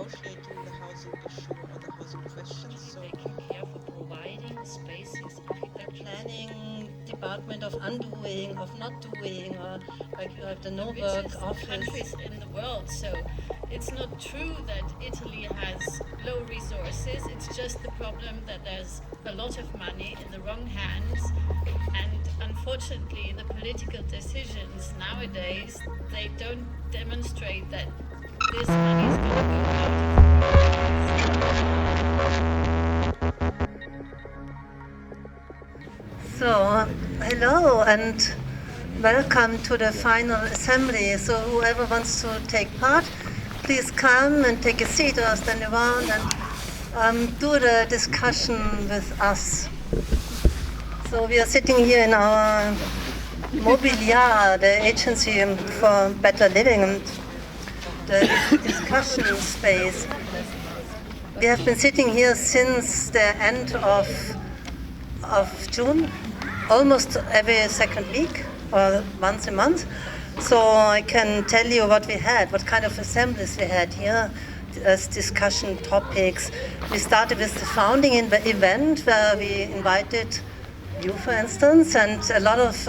negotiating the housing issue or the housing questions. So taking care for providing spaces, architecture. Planning department of undoing, of not doing, or like you have the no work richest office. countries in the world. So it's not true that Italy has low resources. It's just the problem that there's a lot of money in the wrong hands, and unfortunately the political decisions nowadays, they don't demonstrate that this money is going to go out of So, hello and welcome to the final assembly. So, whoever wants to take part, please come and take a seat or stand around and do the discussion with us. So, we are sitting here in our Mobiliar, the agency for better living, and the discussion space. We have been sitting here since the end of June, almost every second week or once a month. So I can tell you what we had, what kind of assemblies we had here as discussion topics. We started with the founding event where we invited you, for instance, and a lot of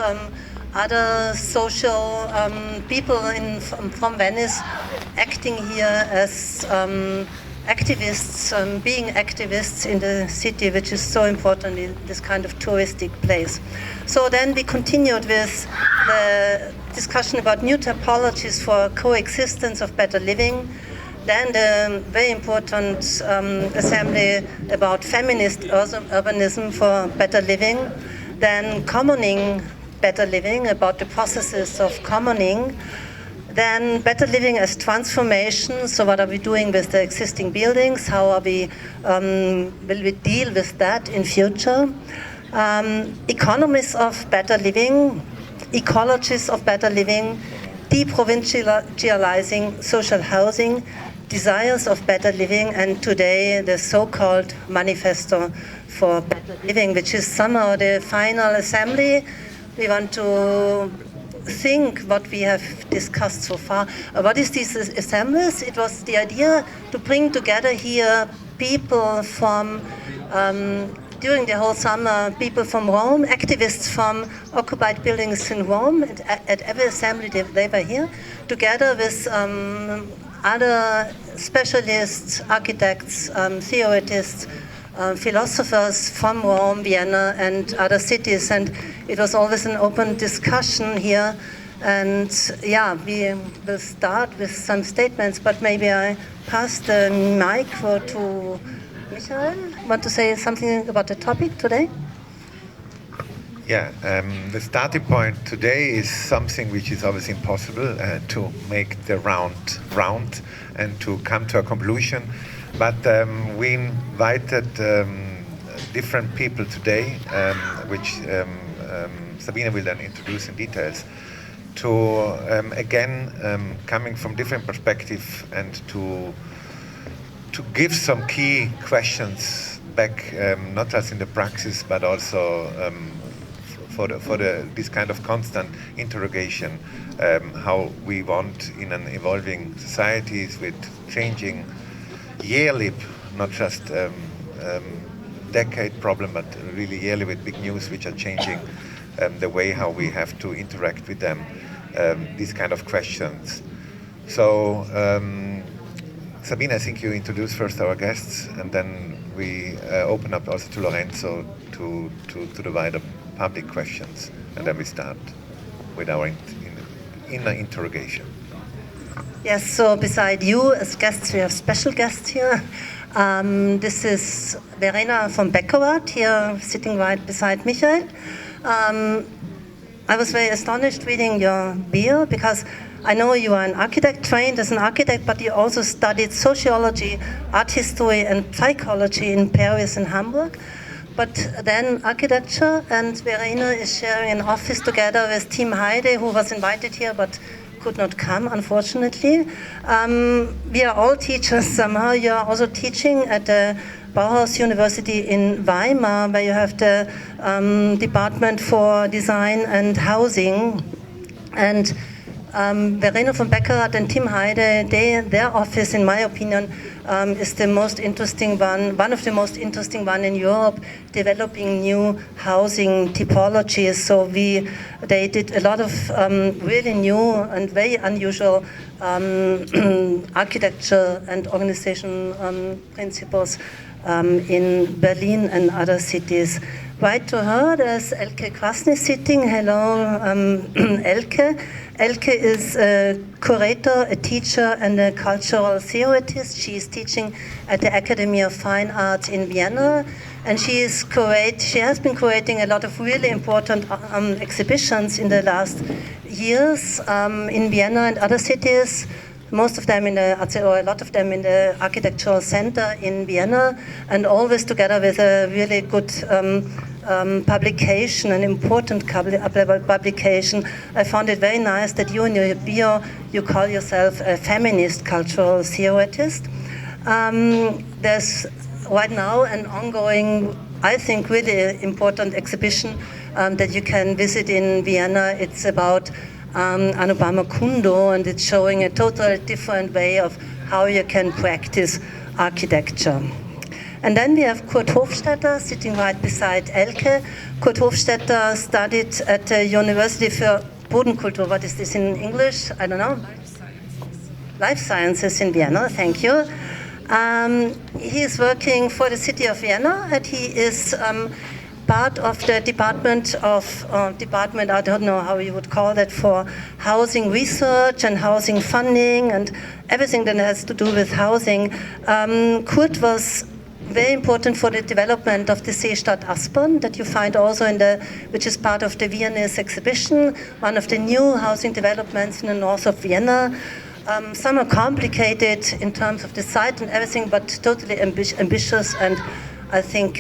other social people from Venice acting here as activists, being activists in the city, which is so important in this kind of touristic place. So then we continued with the discussion about new typologies for coexistence of better living. Then the very important assembly about feminist urbanism for better living. Then commoning better living, about the processes of commoning. Then better living as transformation. So what are we doing with the existing buildings? How are we, will we deal with that in future? Economies of better living, ecologies of better living, deprovincializing social housing, desires of better living, and today the so-called Manifesto for Better Living, which is somehow the final assembly. We want to think what we have discussed so far. What is these assemblies? It was the idea to bring together here people from, during the whole summer, people from Rome, activists from occupied buildings in Rome. At every assembly they were here, together with other specialists, architects, theorists, philosophers from Rome, Vienna, and other cities, and it was always an open discussion here. And yeah, we will start with some statements, but maybe I pass the mic to Michael. Want to say something about the topic today? Yeah, the starting point today is something which is obviously impossible to make the round and to come to a conclusion. But we invited different people today, which Sabine will then introduce in details, to again coming from different perspectives and to give some key questions back, not just in the praxis, but also for this kind of constant interrogation, how we want in an evolving societies with changing yearly, not just decade problem, but really yearly with big news which are changing the way how we have to interact with them, these kind of questions. So Sabine, I think you introduce first our guests, and then we open up also to Lorenzo to the wider public questions, and then we start with our inner interrogation. Yes, so beside you as guests, we have special guests here. This is Verena from Beckerath, here sitting right beside Michael. I was very astonished reading your bio, because I know you are an architect, trained as an architect, but you also studied sociology, art history, and psychology in Paris and Hamburg. But then architecture, and Verena is sharing an office together with Team Heide, who was invited here but could not come, unfortunately. We are all teachers somehow. You are also teaching at the Bauhaus University in Weimar, where you have the Department for Design and Housing. And Verena from Beckerath and Tim Heide, their office, in my opinion, is the most interesting one of the most interesting one in Europe, developing new housing typologies. So they did a lot of really new and very unusual architecture and organization principles in Berlin and other cities. Right to her, there's Elke Krasny sitting. Hello, Elke. Elke is a curator, a teacher, and a cultural theorist. She is teaching at the Academy of Fine Arts in Vienna, and she has been curating a lot of really important exhibitions in the last years in Vienna and other cities. Most of them a lot of them in the Architectural Center in Vienna, and always together with a really good publication, an important publication. I found it very nice that you in your bio, you call yourself a feminist cultural theorist. There's right now an ongoing, I think, really important exhibition that you can visit in Vienna. It's about Anubama Kundo, and it's showing a totally different way of how you can practice architecture. And then we have Kurt Hofstetter sitting right beside Elke. Kurt Hofstetter studied at the University for Bodenkultur. What is this in English? I don't know. Life Sciences in Vienna, thank you. He is working for the city of Vienna, and he is part of the department, I don't know how you would call that, for housing research and housing funding and everything that has to do with housing. Kurt was very important for the development of the Seestadt Aspern that you find also which is part of the Viennese exhibition, one of the new housing developments in the north of Vienna. Some are complicated in terms of the site and everything, but totally ambitious and I think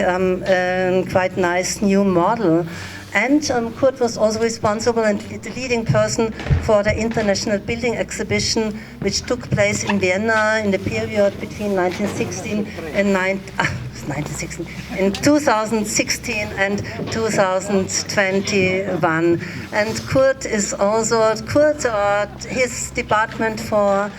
quite nice new model. And Kurt was also responsible and the leading person for the International Building Exhibition, which took place in Vienna in the period between 2016 and 2021. And Kurt is also, his department of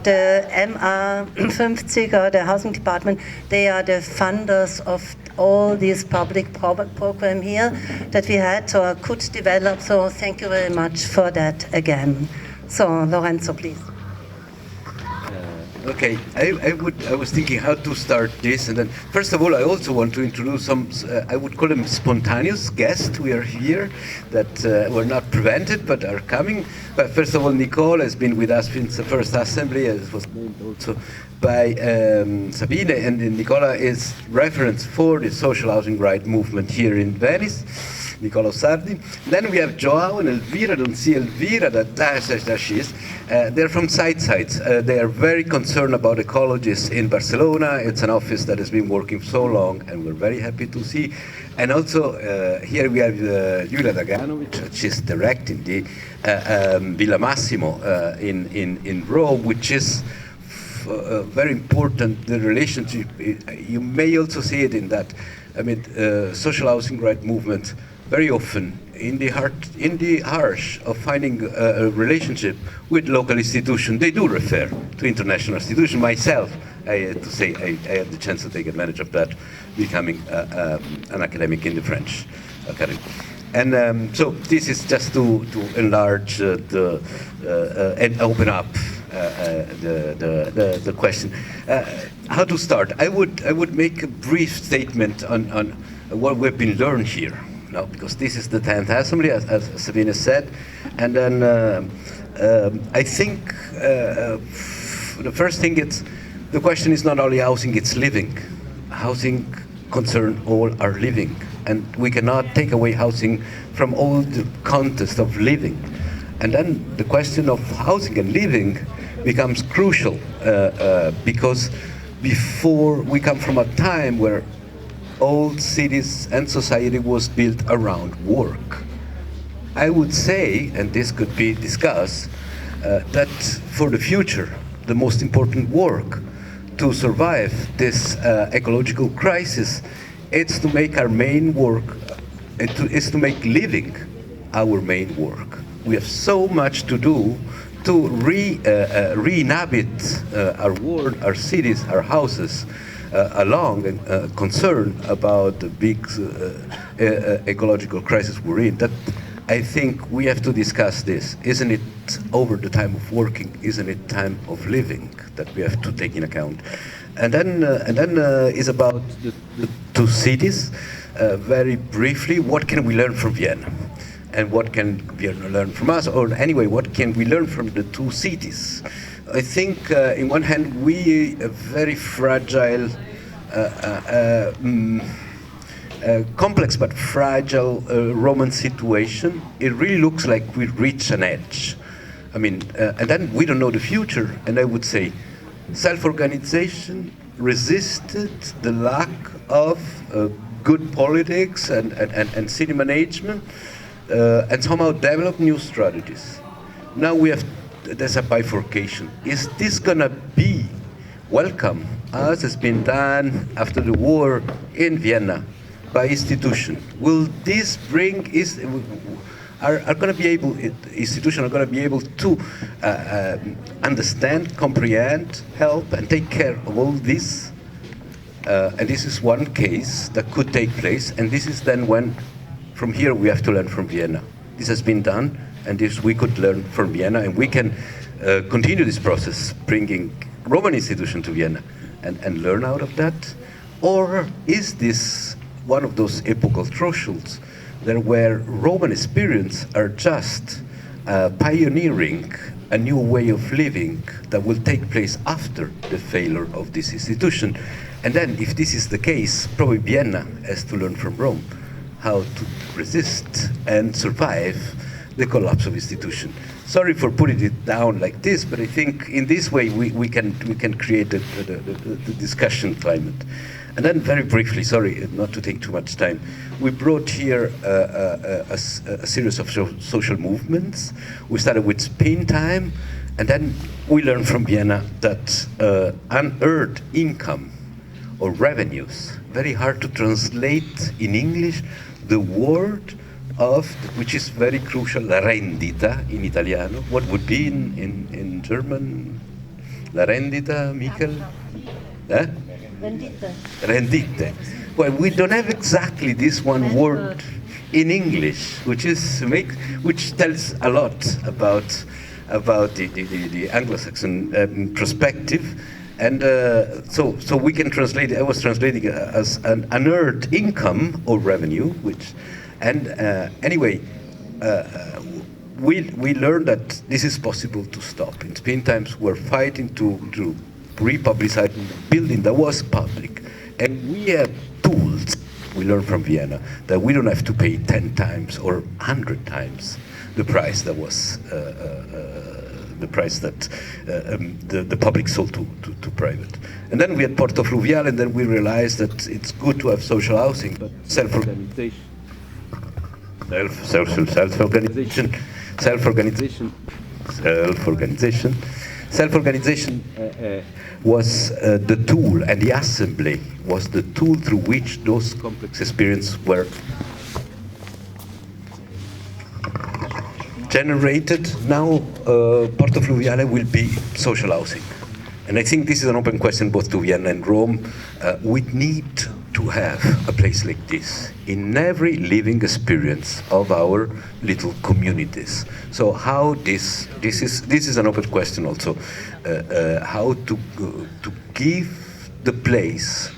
the MA50, or the housing department, they are the funders of all these public program here that we had or could develop. So thank you very much for that again. So Lorenzo, please. Okay, I was thinking how to start this, and then first of all, I also want to introduce some, I would call them spontaneous guests who are here that were not prevented but are coming. But first of all, Nicole has been with us since the first assembly, as was named also by Sabine, and Nicola is reference for the social housing right movement here in Venice. Nicola Sardi. Then we have Joao and Elvira. Don't see Elvira, there she is. They're from Sites. They are very concerned about ecologists in Barcelona. It's an office that has been working so long, and we're very happy to see. And also here we have Julia Daganovic. She's directing the Villa Massimo in Rome, which is very important, the relationship. You may also see it in that, social housing right movement very often in the heart of finding a relationship with local institutions, they do refer to international institutions. Myself, I had to say, I had the chance to take advantage of that, becoming an academic in the French Academy. And so this is just to enlarge and open up the question. How to start? I would make a brief statement on what we've been learned here. No, because this is the 10th assembly, as Sabine said, and then I think the first thing the question is not only housing, it's living. Housing concern all our living, and we cannot take away housing from all the context of living. And then the question of housing and living becomes crucial because before we come from a time where all cities and society was built around work. I would say, and this could be discussed, that for the future, the most important work to survive this ecological crisis, it's to make our main work, is to make living our main work. We have so much to do to re-inhabit our world, our cities, our houses, along and concerned about the big ecological crisis we're in. That I think we have to discuss this. Isn't it over the time of working? Isn't it time of living that we have to take in account? And then is about the two cities. Very briefly, what can we learn from Vienna? And what can Vienna learn from us? Or anyway, what can we learn from the two cities? I think, in one hand, we a very fragile, complex but fragile Roman situation. It really looks like we reach an edge. I mean, and then we don't know the future. And I would say, self-organization resisted the lack of good politics and city management, and somehow developed new strategies. Now there's a bifurcation. Is this gonna be welcome, as has been done after the war in Vienna by institution? Will this bring, are going to be able, institutions are going to be able to understand, comprehend, help, and take care of all this? And this is one case that could take place, and this is then when, from here, we have to learn from Vienna. This has been done, and this we could learn from Vienna, and we can continue this process, bringing Roman institution to Vienna, and learn out of that? Or is this one of those epochal thresholds that where Roman experience are just pioneering a new way of living that will take place after the failure of this institution? And then, if this is the case, probably Vienna has to learn from Rome how to resist and survive the collapse of institution. Sorry for putting it down like this, but I think in this way we can create the discussion climate. And then very briefly, sorry not to take too much time, we brought here a series of social movements. We started with Spain time, and then we learned from Vienna that unearned income or revenues, very hard to translate in English, the word of, which is very crucial, la rendita in Italiano. What would be in German? La rendita, Michael? Rendite. Rendite. Well, we don't have exactly this one word in English, which tells a lot about the Anglo-Saxon perspective. And so we can translate, I was translating as an unearned income or revenue, which, and anyway, we learned that this is possible to stop. In Spain times, we're fighting to republicize a building that was public. And we have tools, we learned from Vienna, that we don't have to pay 10 times or 100 times the price that was the price that the public sold to private. And then we had Porto Fluviale, and then we realized that it's good to have social housing, but self-organization was the tool, and the assembly was the tool through which those complex experiences were generated. Now Porto Fluviale will be social housing. And I think this is an open question both to Vienna and Rome. We need to have a place like this in every living experience of our little communities. So how this is an open question also. How to give the place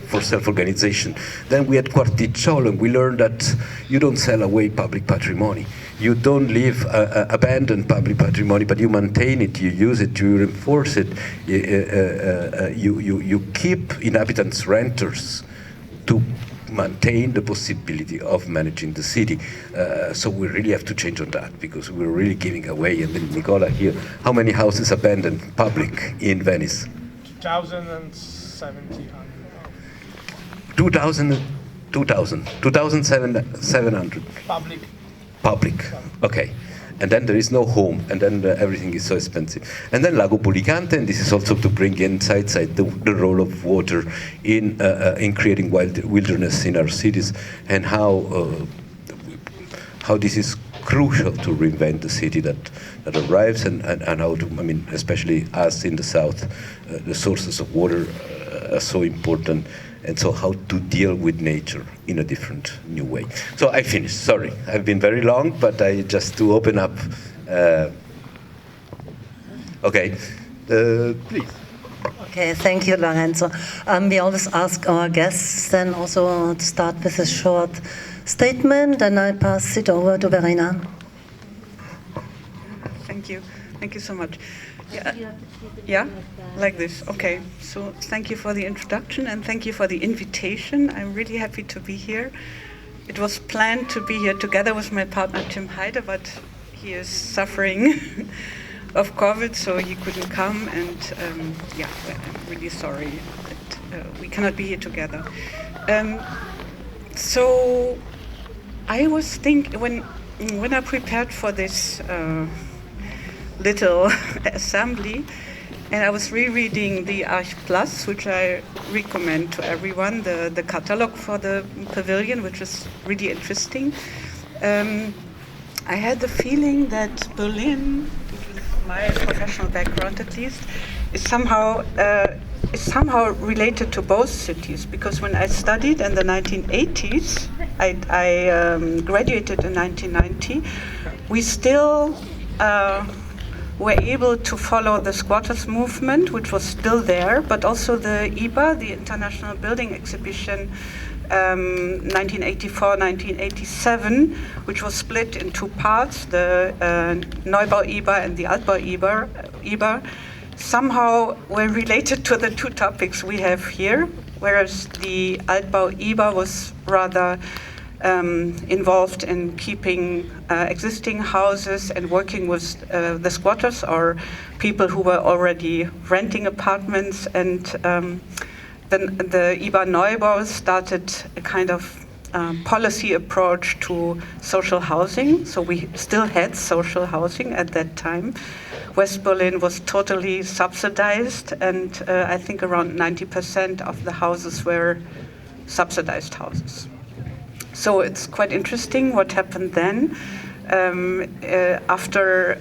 for self-organization. Then we had Quarticciolo, and we learned that you don't sell away public patrimony. You don't leave abandoned public patrimony, but you maintain it, you use it, you reinforce it. You keep inhabitants renters to maintain the possibility of managing the city. So we really have to change on that, because we're really giving away. And then Nicola here, how many houses abandoned public in Venice? 2,700. Public, okay. And then there is no home, and then everything is so expensive. And then Lago Pulicante, and this is also to bring inside the role of water in creating wilderness in our cities, and how this is crucial to reinvent the city that arrives, and how to, I mean, especially us in the south, the sources of water are so important, and so how to deal with nature in a different, new way. So I finished, sorry. I've been very long, but I just to open up. Okay, please. Okay, thank you, Lorenzo. We always ask our guests then also to start with a short statement, and I pass it over to Verena. Thank you. Thank you so much. Yeah, like this. Okay. So thank you for the introduction and thank you for the invitation. I'm really happy to be here. It was planned to be here together with my partner Tim Heide, but he is suffering of COVID, so he couldn't come. And yeah, I'm really sorry that we cannot be here together. So I was thinking when I prepared for this little assembly, and I was rereading the Arch Plus, which I recommend to everyone, the catalog for the pavilion, which is really interesting. I had the feeling that Berlin, which is my professional background at least, is somehow related to both cities, because when I studied in the 1980s, I graduated in 1990, we still were able to follow the squatters movement, which was still there, but also the IBA, the International Building Exhibition, 1984-1987, which was split in two parts, the Neubau-IBA and the Altbau-IBA, somehow were related to the two topics we have here, whereas the Altbau-IBA was rather involved in keeping existing houses and working with the squatters or people who were already renting apartments. And then the IBA Neubau started a kind of policy approach to social housing. So we still had social housing at that time. West Berlin was totally subsidized, and I think around 90% of the houses were subsidized houses. So it's quite interesting what happened then. After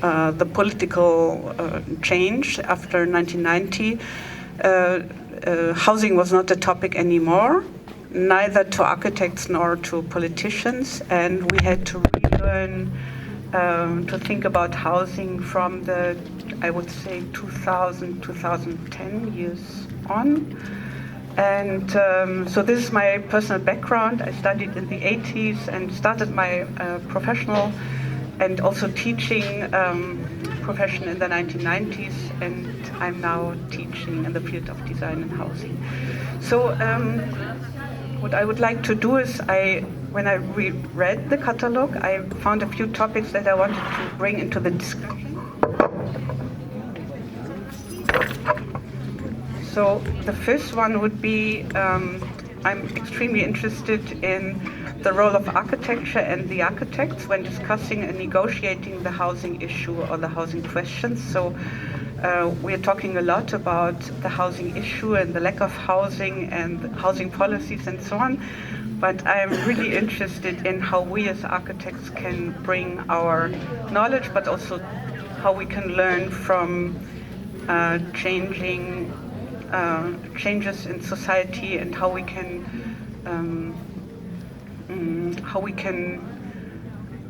the political change, after 1990, housing was not a topic anymore, neither to architects nor to politicians, and we had to relearn to think about housing from the, I would say, 2000, 2010 years on. And so this is my personal background. I studied in the 80s and started my professional and also teaching profession in the 1990s, and I'm now teaching in the field of design and housing. So what I would like to do is, when I reread the catalog, I found a few topics that I wanted to bring into the discussion. So the first one would be, I'm extremely interested in the role of architecture and the architects when discussing and negotiating the housing issue or the housing questions. So we're talking a lot about the housing issue and the lack of housing and housing policies and so on. But I'm really interested in how we as architects can bring our knowledge, but also how we can learn from changes in society, and how we can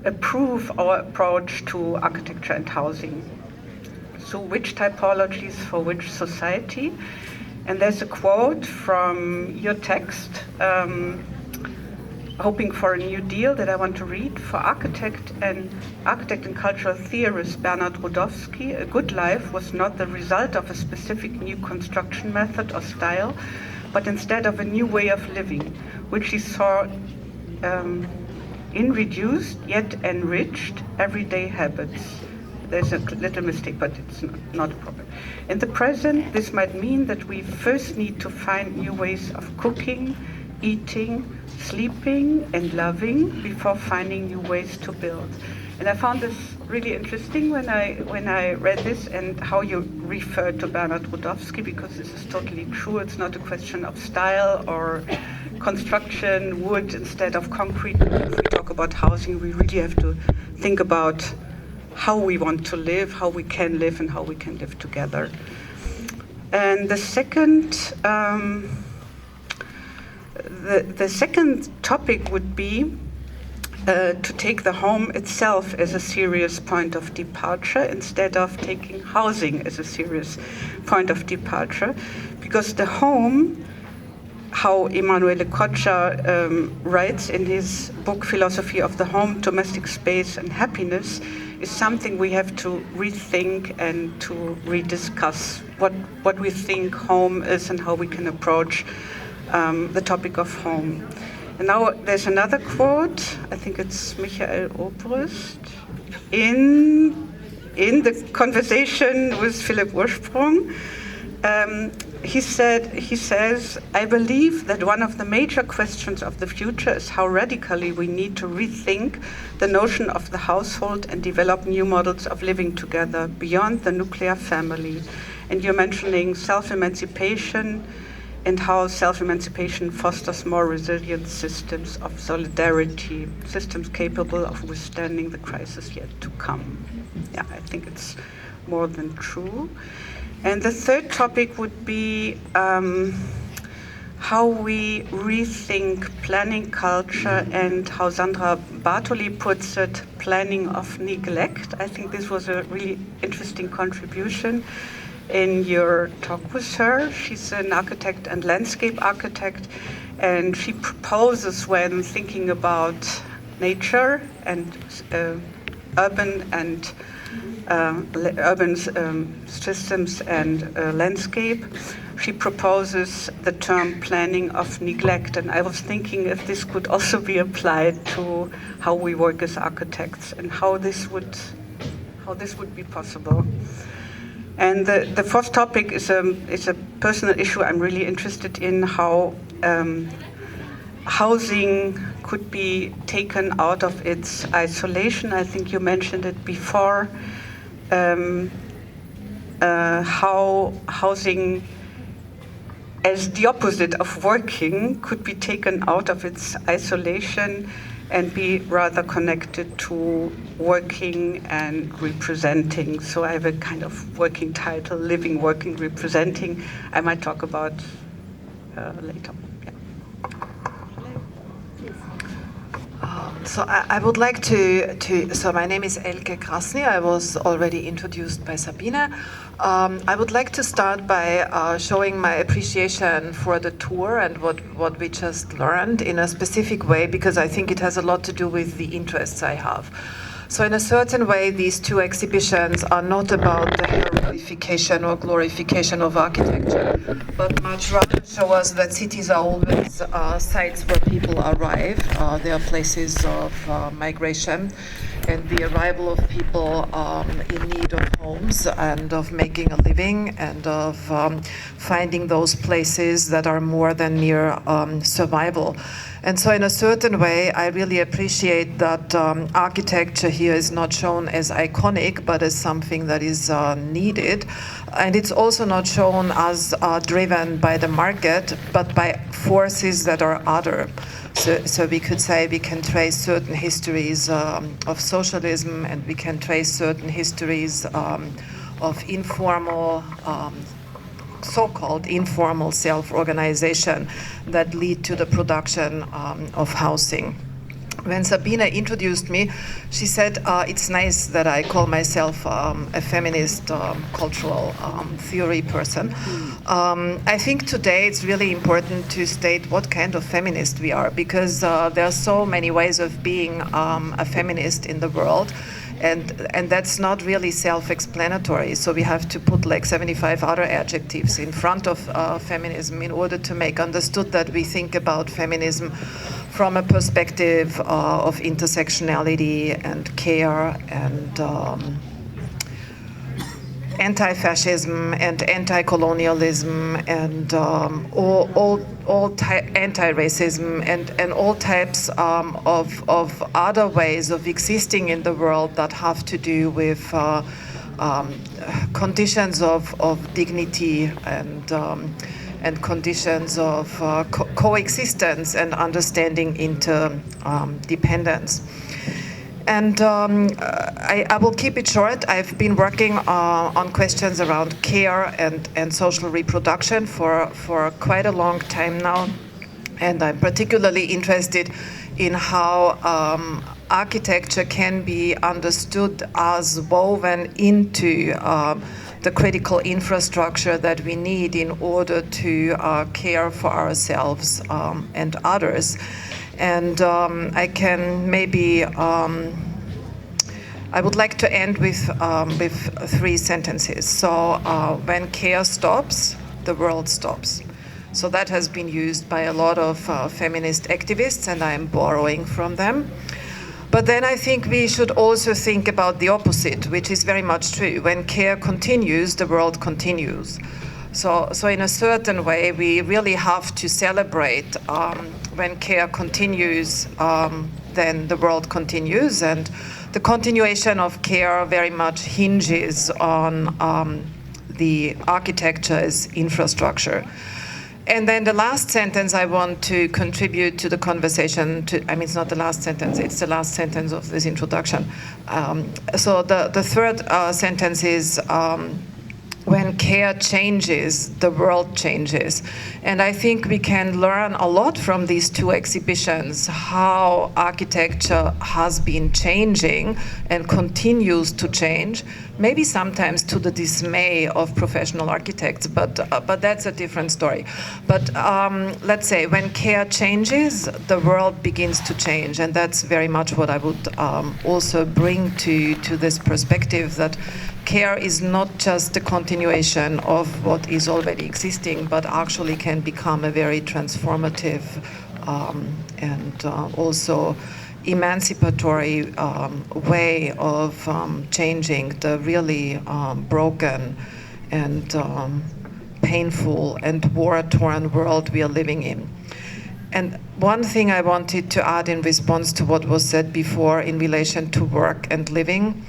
improve our approach to architecture and housing. So which typologies for which society? And there's a quote from your text, Hoping for a New Deal, that I want to read. For architect and cultural theorist Bernard Rudowski, a good life was not the result of a specific new construction method or style, but instead of a new way of living, which he saw in reduced yet enriched everyday habits. There's a little mistake, but it's not a problem. In the present, this might mean that we first need to find new ways of cooking, eating, sleeping, and loving before finding new ways to build. And I found this really interesting when I read this, and how you refer to Bernard Rudowski, because this is totally true. It's not a question of style or construction, wood instead of concrete. If we talk about housing, we really have to think about how we want to live, how we can live, and how we can live together. And the second topic would be to take the home itself as a serious point of departure instead of taking housing as a serious point of departure, because the home, how Emanuele Coccia writes in his book Philosophy of the Home, Domestic Space and Happiness, is something we have to rethink and to rediscuss what we think home is and how we can approach the topic of home. And now there's another quote, I think it's Michael Obrist, in the conversation with Philipp Ursprung. He says, I believe that one of the major questions of the future is how radically we need to rethink the notion of the household and develop new models of living together beyond the nuclear family. And you're mentioning self-emancipation and how self-emancipation fosters more resilient systems of solidarity, systems capable of withstanding the crisis yet to come. Yeah, I think it's more than true. And the third topic would be how we rethink planning culture and how Sandra Bartoli puts it, planning of neglect. I think this was a really interesting contribution in your talk with her. She's an architect and landscape architect, and she proposes, when thinking about nature and urban systems and landscape, she proposes the term planning of neglect. And I was thinking if this could also be applied to how we work as architects and how this would be possible. And the fourth topic is a personal issue I'm really interested in, how housing could be taken out of its isolation. I think you mentioned it before. How housing, as the opposite of working, could be taken out of its isolation and be rather connected to working and representing. So I have a kind of working title, living, working, representing. I might talk about later. So I would like so my name is Elke Krasny. I was already introduced by Sabine. I would like to start by showing my appreciation for the tour and what we just learned in a specific way, because I think it has a lot to do with the interests I have. So in a certain way, these two exhibitions are not about the heroification or glorification of architecture, but much rather show us that cities are always sites where people arrive. They are places of migration, and the arrival of people in need of homes and of making a living and of finding those places that are more than mere survival. And so in a certain way, I really appreciate that architecture here is not shown as iconic, but as something that is needed. And it's also not shown as driven by the market, but by forces that are other. So we could say we can trace certain histories of socialism, and we can trace certain histories of informal so-called informal self-organization that lead to the production of housing. When Sabine introduced me, she said, it's nice that I call myself a feminist cultural theory person. I think today it's really important to state what kind of feminist we are, because there are so many ways of being a feminist in the world. And that's not really self-explanatory. So we have to put like 75 other adjectives in front of feminism in order to make understood that we think about feminism from a perspective of intersectionality and care anti-fascism and anti-colonialism and anti-racism and all types of other ways of existing in the world that have to do with conditions of dignity and conditions of coexistence and understanding interdependence. And I will keep it short. I've been working on questions around care and social reproduction for quite a long time now. And I'm particularly interested in how architecture can be understood as woven into the critical infrastructure that we need in order to care for ourselves and others. And I can maybe, I would like to end with 3 sentences. So when care stops, the world stops. So that has been used by a lot of feminist activists, and I'm borrowing from them. But then I think we should also think about the opposite, which is very much true. When care continues, the world continues. So in a certain way, we really have to celebrate when care continues, then the world continues. And the continuation of care very much hinges on the architecture as infrastructure. And then the last sentence I want to contribute to the conversation, it's not the last sentence, it's the last sentence of this introduction. So the third sentence is, when care changes, the world changes. And I think we can learn a lot from these 2 exhibitions, how architecture has been changing and continues to change, maybe sometimes to the dismay of professional architects, but that's a different story. But let's say when care changes, the world begins to change. And that's very much what I would also bring to this perspective, that care is not just the continuation of what is already existing, but actually can become a very transformative and also emancipatory way of changing the really broken and painful and war-torn world we are living in. And one thing I wanted to add in response to what was said before in relation to work and living.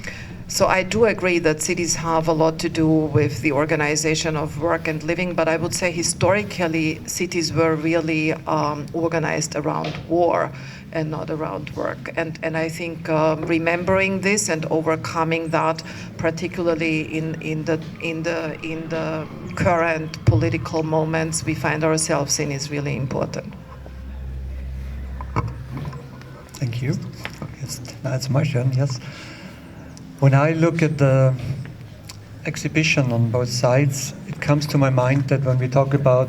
So I do agree that cities have a lot to do with the organization of work and living, but I would say historically cities were really organized around war and not around work. And I think remembering this and overcoming that, particularly in the current political moments we find ourselves in, is really important. Thank you. Yes, that's my turn, yes. When I look at the exhibition on both sides, it comes to my mind that when we talk about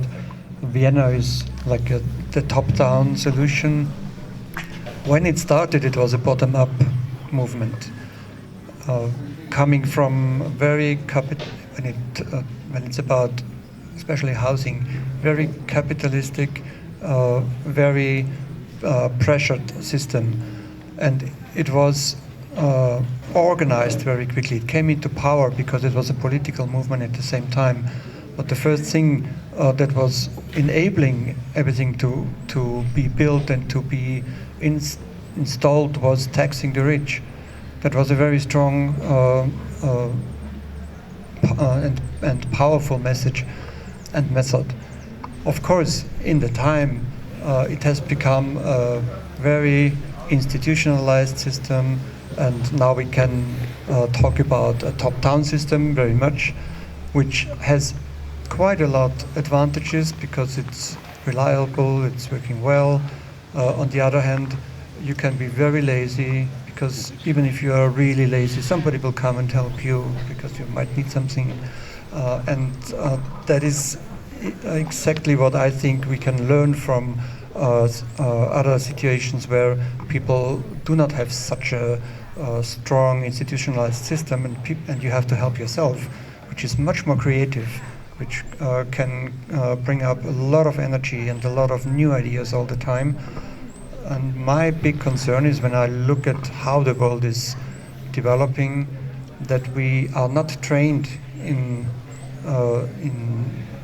Vienna is like the top-down solution, when it started, it was a bottom-up movement, coming from very when it's about especially housing, very capitalistic, very pressured system, and it was organized very quickly. It came into power because it was a political movement at the same time. But the first thing that was enabling everything to be built and to be installed was taxing the rich. That was a very strong and powerful message and method. Of course, in the time, it has become a very institutionalized system, and now we can talk about a top-down system very much, which has quite a lot of advantages because it's reliable, it's working well. On the other hand, you can be very lazy, because even if you are really lazy, somebody will come and help you because you might need something. And that is exactly what I think we can learn from other situations where people do not have such a strong institutionalized system, and you have to help yourself, which is much more creative, which can bring up a lot of energy and a lot of new ideas all the time. And my big concern is when I look at how the world is developing, that we are not trained in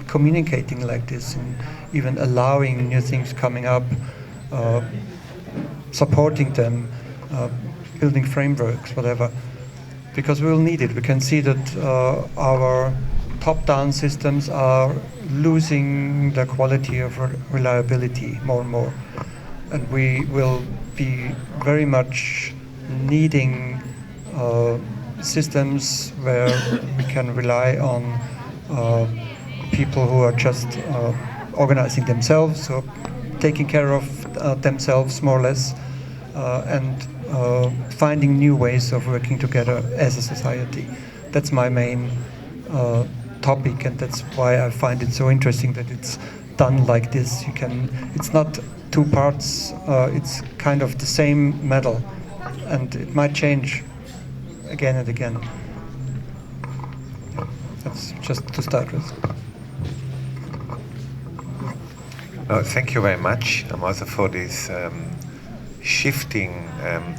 communicating like this, and even allowing new things coming up, supporting them, building frameworks, whatever, because we will need it. We can see that our top-down systems are losing the quality of reliability more and more, and we will be very much needing systems where we can rely on people who are just organizing themselves or taking care of themselves more or less, and finding new ways of working together as a society. That's my main topic, and that's why I find it so interesting that it's done like this. It's not two parts, it's kind of the same medal, and it might change again and again. That's just to start with. Thank you very much. Also for this shifting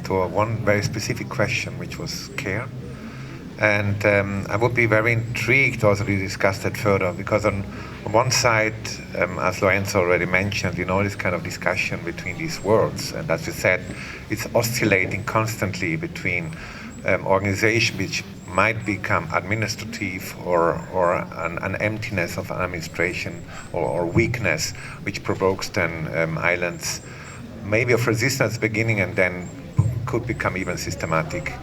to one very specific question, which was care. And I would be very intrigued also to discuss that further, because on one side, as Lorenzo already mentioned, this kind of discussion between these worlds, and as you said, it's oscillating constantly between organization which might become administrative or an emptiness of administration or weakness, which provokes then islands maybe of resistance beginning and then could become even systematic.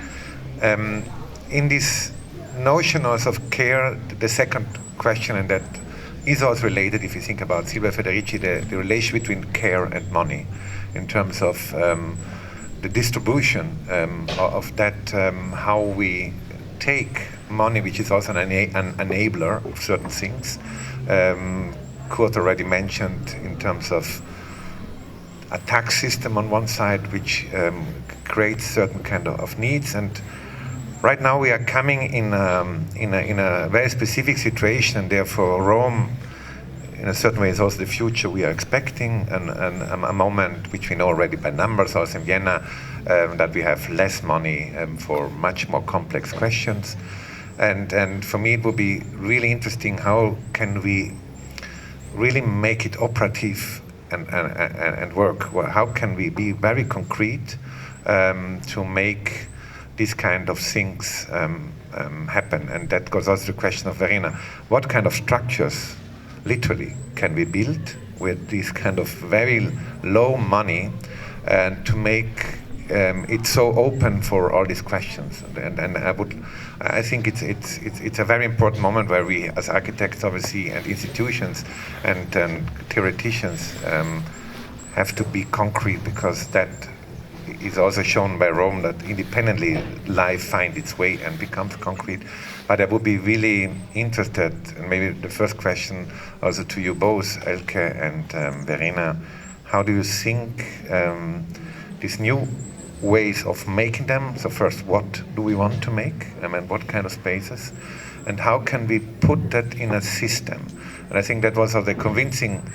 In this notion also of care, the second question, and that is also related, if you think about Silvia Federici, the relation between care and money, in terms of the distribution of that, how we take money, which is also an enabler of certain things. Kurt already mentioned in terms of a tax system on one side, which creates certain kind of needs, and right now we are coming in a very specific situation, and therefore Rome, in a certain way, is also the future we are expecting, and a moment which we know already by numbers, also in Vienna, that we have less money for much more complex questions. And for me, it would be really interesting, how can we really make it operative and work? Well, how can we be very concrete to make these kind of things happen? And that goes also to the question of Verena. What kind of structures, literally, can we build with this kind of very low money, and to make it so open for all these questions? And I think it's a very important moment where we, as architects, obviously, and institutions and theoreticians, have to be concrete, because that is also shown by Rome, that independently life finds its way and becomes concrete. But I would be really interested, and maybe the first question also to you both, Elke and Verena, how do you think these new ways of making them? So first, what do we want to make? I mean, what kind of spaces? And how can we put that in a system? And I think that was the convincing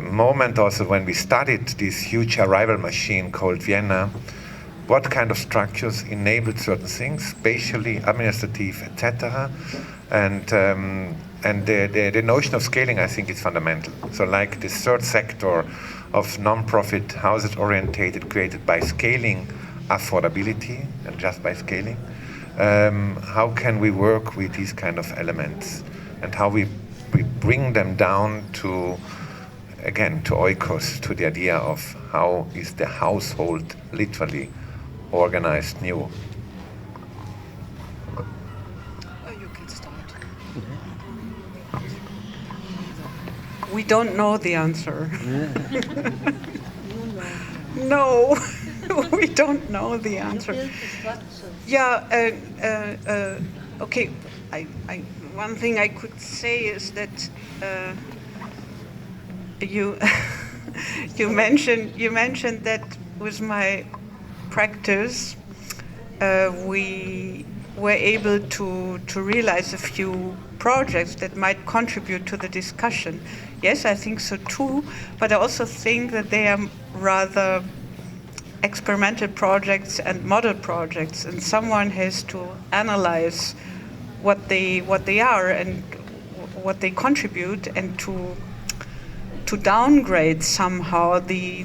moment also when we studied this huge arrival machine called Vienna. What kind of structures enabled certain things, spatially, administrative, etc. And the notion of scaling, I think, is fundamental. So like this third sector of non-profit, how is it orientated, created by scaling affordability and just by scaling? How can we work with these kind of elements, and how we bring them down to, again, to oikos, to the idea of how is the household literally organized new? You can start. We don't know the answer. No, we don't know the answer. Yeah, okay. One thing I could say is that you mentioned that with my practice, we were able to realize a few projects that might contribute to the discussion. Yes, I think so too, but I also think that they are rather experimental projects and model projects, and someone has to analyze what they are and what they contribute, and to downgrade somehow the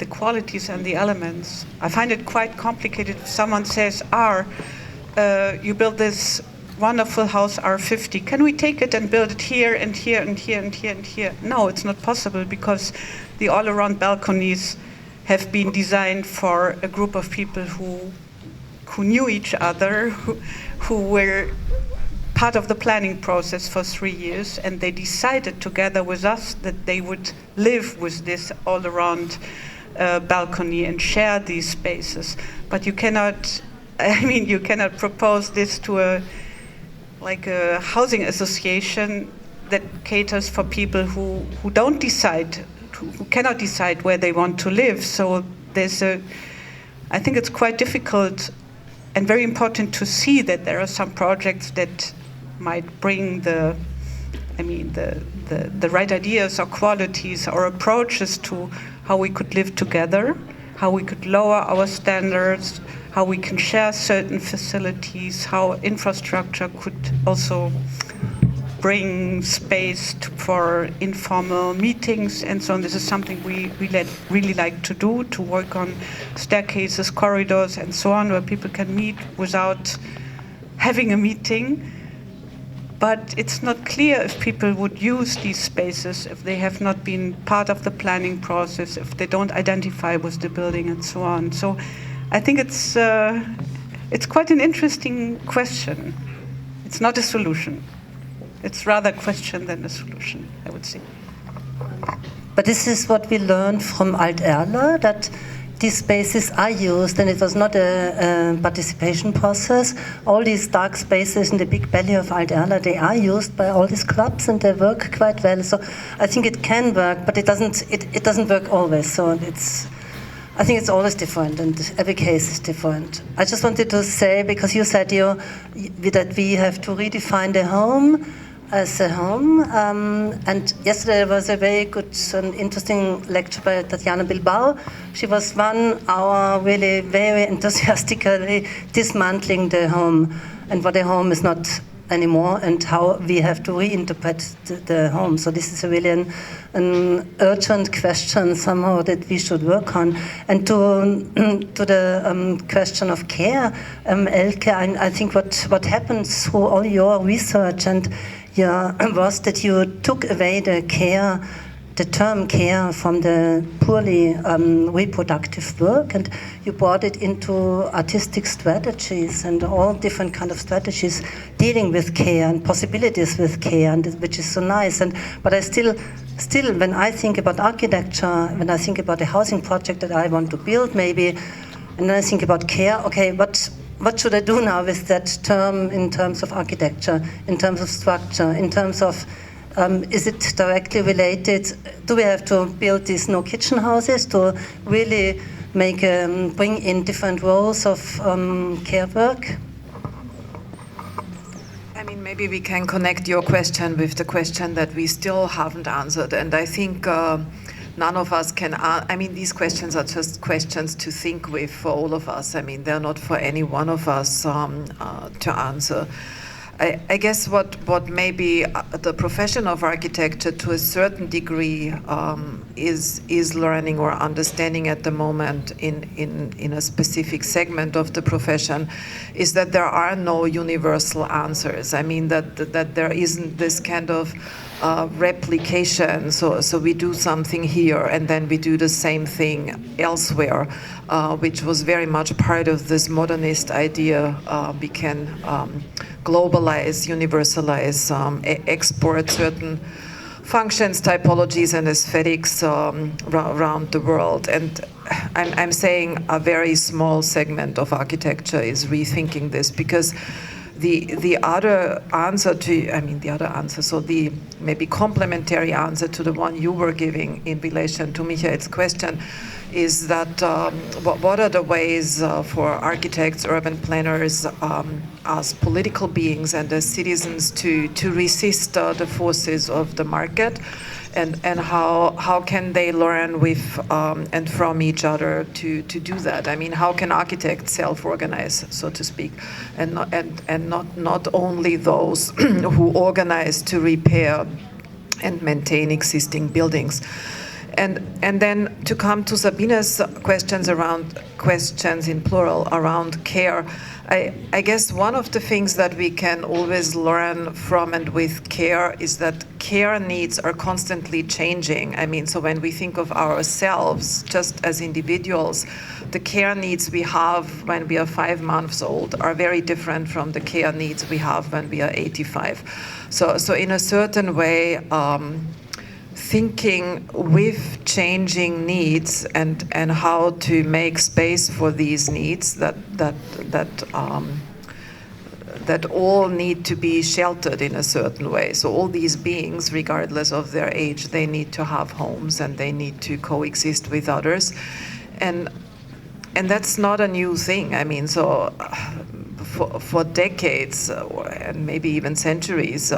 qualities and the elements. I find it quite complicated if someone says, you built this wonderful house R50, can we take it and build it here and here and here and here and here? No, it's not possible, because the all-around balconies have been designed for a group of people who knew each other, who were part of the planning process for 3 years, and they decided together with us that they would live with this all-around balcony and share these spaces. But you cannot propose this to a housing association that caters for people who don't decide, who cannot decide where they want to live. So I think it's quite difficult and very important to see that there are some projects that might bring the right ideas or qualities or approaches to how we could live together, how we could lower our standards, how we can share certain facilities, how infrastructure could also bring space for informal meetings and so on. This is something we really like to do, to work on staircases, corridors, and so on, where people can meet without having a meeting. But it's not clear if people would use these spaces if they have not been part of the planning process, if they don't identify with the building and so on. So I think it's quite an interesting question. It's not a solution. It's rather a question than a solution, I would say. But this is what we learned from Alt Erla, that these spaces are used, and it was not a participation process. All these dark spaces in the big belly of Alt Erla, they are used by all these clubs, and they work quite well. So I think it can work, but it doesn't work always. So I think it's always different, and every case is different. I just wanted to say, because you said that we have to redefine the home as a home, and yesterday there was a very good and interesting lecture by Tatiana Bilbao. She was 1 hour really very enthusiastically dismantling the home and what a home is not anymore, and how we have to reinterpret the home. So this is really an urgent question somehow that we should work on. And to the question of care, Elke, I think what happens through all your research and was that you took away the term care from the purely reproductive work, and you brought it into artistic strategies and all different kind of strategies dealing with care and possibilities with care, and which is so nice. But I still, when I think about architecture, when I think about a housing project that I want to build, maybe, and then I think about care. Okay, what should I do now with that term in terms of architecture, in terms of structure, in terms of is it directly related? Do we have to build these no kitchen houses to really bring in different roles of care work? I mean, maybe we can connect your question with the question that we still haven't answered. And I think none of us can, these questions are just questions to think with for all of us. I mean, they're not for any one of us to answer. I guess what maybe the profession of architecture to a certain degree is learning or understanding at the moment in a specific segment of the profession is that there are no universal answers. I mean that there isn't this kind of replication. So we do something here and then we do the same thing elsewhere, which was very much part of this modernist idea. We can globalize, universalize, export certain functions, typologies, and aesthetics around the world. And I'm saying a very small segment of architecture is rethinking this, because the other answer, so the maybe complementary answer to the one you were giving in relation to Michael's question is that what are the ways for architects, urban planners, as political beings and as citizens to resist the forces of the market and how can they learn with and from each other to do that? I mean, how can architects self-organize, so to speak, and not only those who organize to repair and maintain existing buildings? And then to come to Sabine's questions in plural around care, I guess one of the things that we can always learn from and with care is that care needs are constantly changing. I mean, so when we think of ourselves just as individuals, the care needs we have when we are 5 months old are very different from the care needs we have when we are 85. So in a certain way, thinking with changing needs and how to make space for these needs that all need to be sheltered in a certain way. So all these beings, regardless of their age, they need to have homes and they need to coexist with others. And that's not a new thing. I mean, so for decades and maybe even centuries,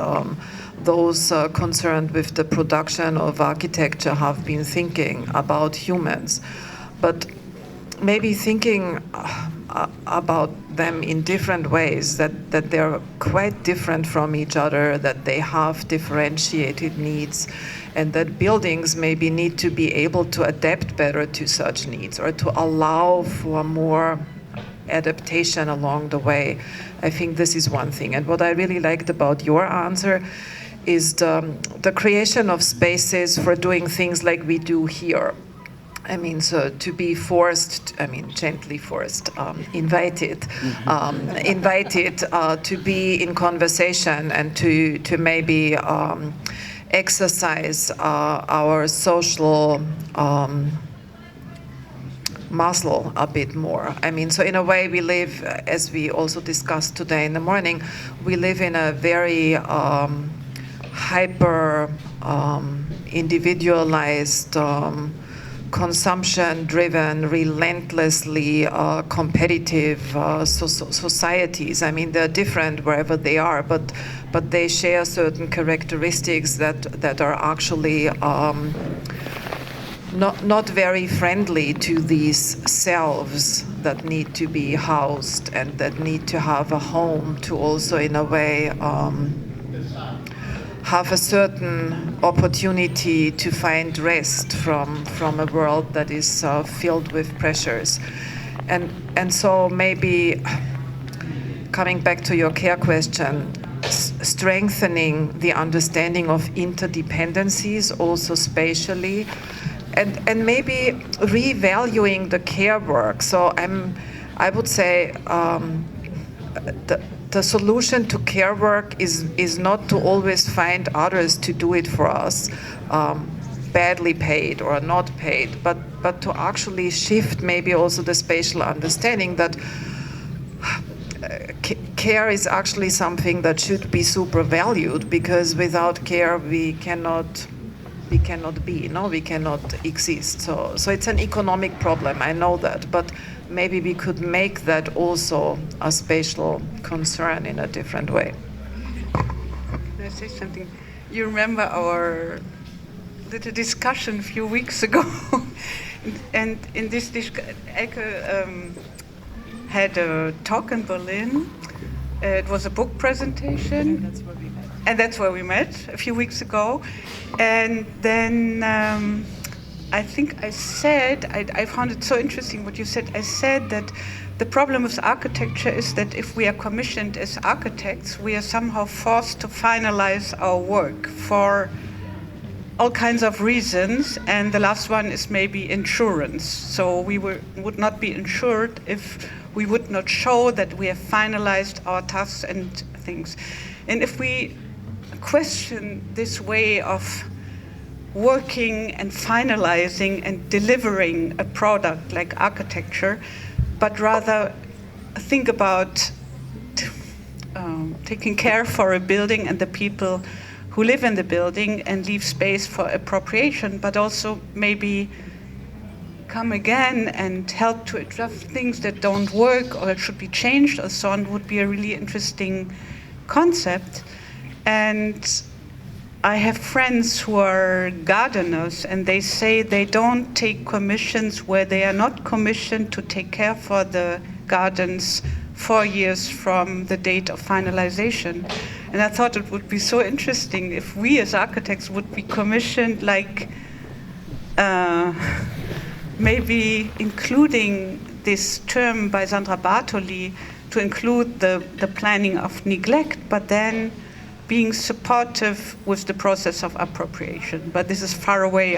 those concerned with the production of architecture have been thinking about humans, but maybe thinking about them in different ways, that they're quite different from each other, that they have differentiated needs, and that buildings maybe need to be able to adapt better to such needs or to allow for more adaptation along the way. I think this is one thing. And what I really liked about your answer is the creation of spaces for doing things like we do here. I mean, so to be forced, I mean, gently forced, invited to be in conversation and to maybe exercise our social muscle a bit more. I mean, so in a way we live, as we also discussed today in the morning, we live in a very hyper individualized, consumption-driven, relentlessly competitive societies. I mean, they're different wherever they are, but they share certain characteristics that are actually not very friendly to these selves that need to be housed and that need to have a home to also, in a way, have a certain opportunity to find rest from a world that is filled with pressures. And so maybe coming back to your care question, strengthening the understanding of interdependencies also spatially, and maybe revaluing the care work. So I would say the solution to care work is not to always find others to do it for us, badly paid or not paid, but to actually shift maybe also the spatial understanding that care is actually something that should be super valued, because without care we cannot be, we cannot exist. So it's an economic problem, I know that, but maybe we could make that also a spatial concern in a different way. Can I say something? You remember our little discussion a few weeks ago, and in this discussion, Elke had a talk in Berlin. It was a book presentation. And that's where we met a few weeks ago. And then I think I said, I found it so interesting what you said. I said that the problem with architecture is that if we are commissioned as architects, we are somehow forced to finalize our work for all kinds of reasons. And the last one is maybe insurance. So we would not be insured if we would not show that we have finalized our tasks and things. And if we question this way of working and finalizing and delivering a product like architecture, but rather think about taking care for a building and the people who live in the building and leave space for appropriation, but also maybe come again and help to adjust things that don't work or should be changed or so on, would be a really interesting concept. And I have friends who are gardeners, and they say they don't take commissions where they are not commissioned to take care for the gardens 4 years from the date of finalization. And I thought it would be so interesting if we as architects would be commissioned, like maybe including this term by Sandra Bartoli to include the planning of neglect, but then being supportive with the process of appropriation. But this is far away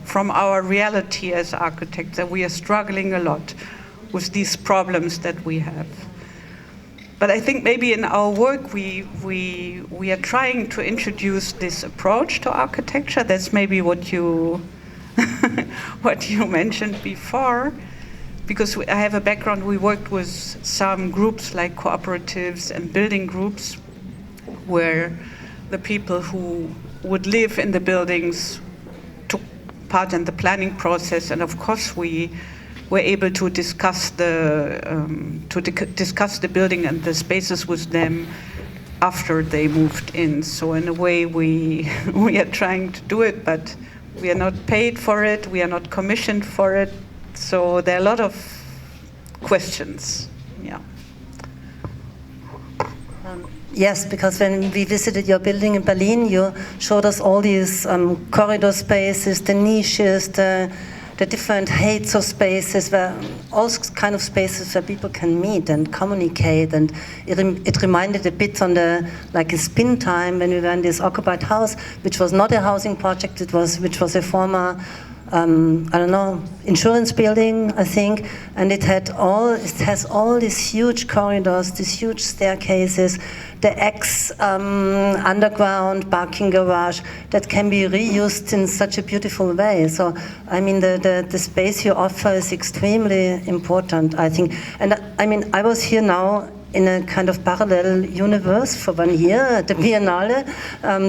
from our reality as architects, that we are struggling a lot with these problems that we have. But I think maybe in our work we are trying to introduce this approach to architecture. That's maybe what you what you mentioned before. Because I have a background, we worked with some groups like cooperatives and building groups where the people who would live in the buildings took part in the planning process, and of course we were able to discuss the building and the spaces with them after they moved in. So in a way we are trying to do it, but we are not paid for it, we are not commissioned for it. So there are a lot of questions. Yeah. Yes, because when we visited your building in Berlin, you showed us all these corridor spaces, the niches, the different heights of spaces, where all kind of spaces where people can meet and communicate. And it reminded a bit on like a spin time when we were in this occupied house, which was not a housing project, which was a former I don't know, insurance building, I think, and it has all these huge corridors, these huge staircases, the underground parking garage that can be reused in such a beautiful way. So, I mean, the space you offer is extremely important, I think. And I mean, I was here now in a kind of parallel universe for 1 year at the Biennale,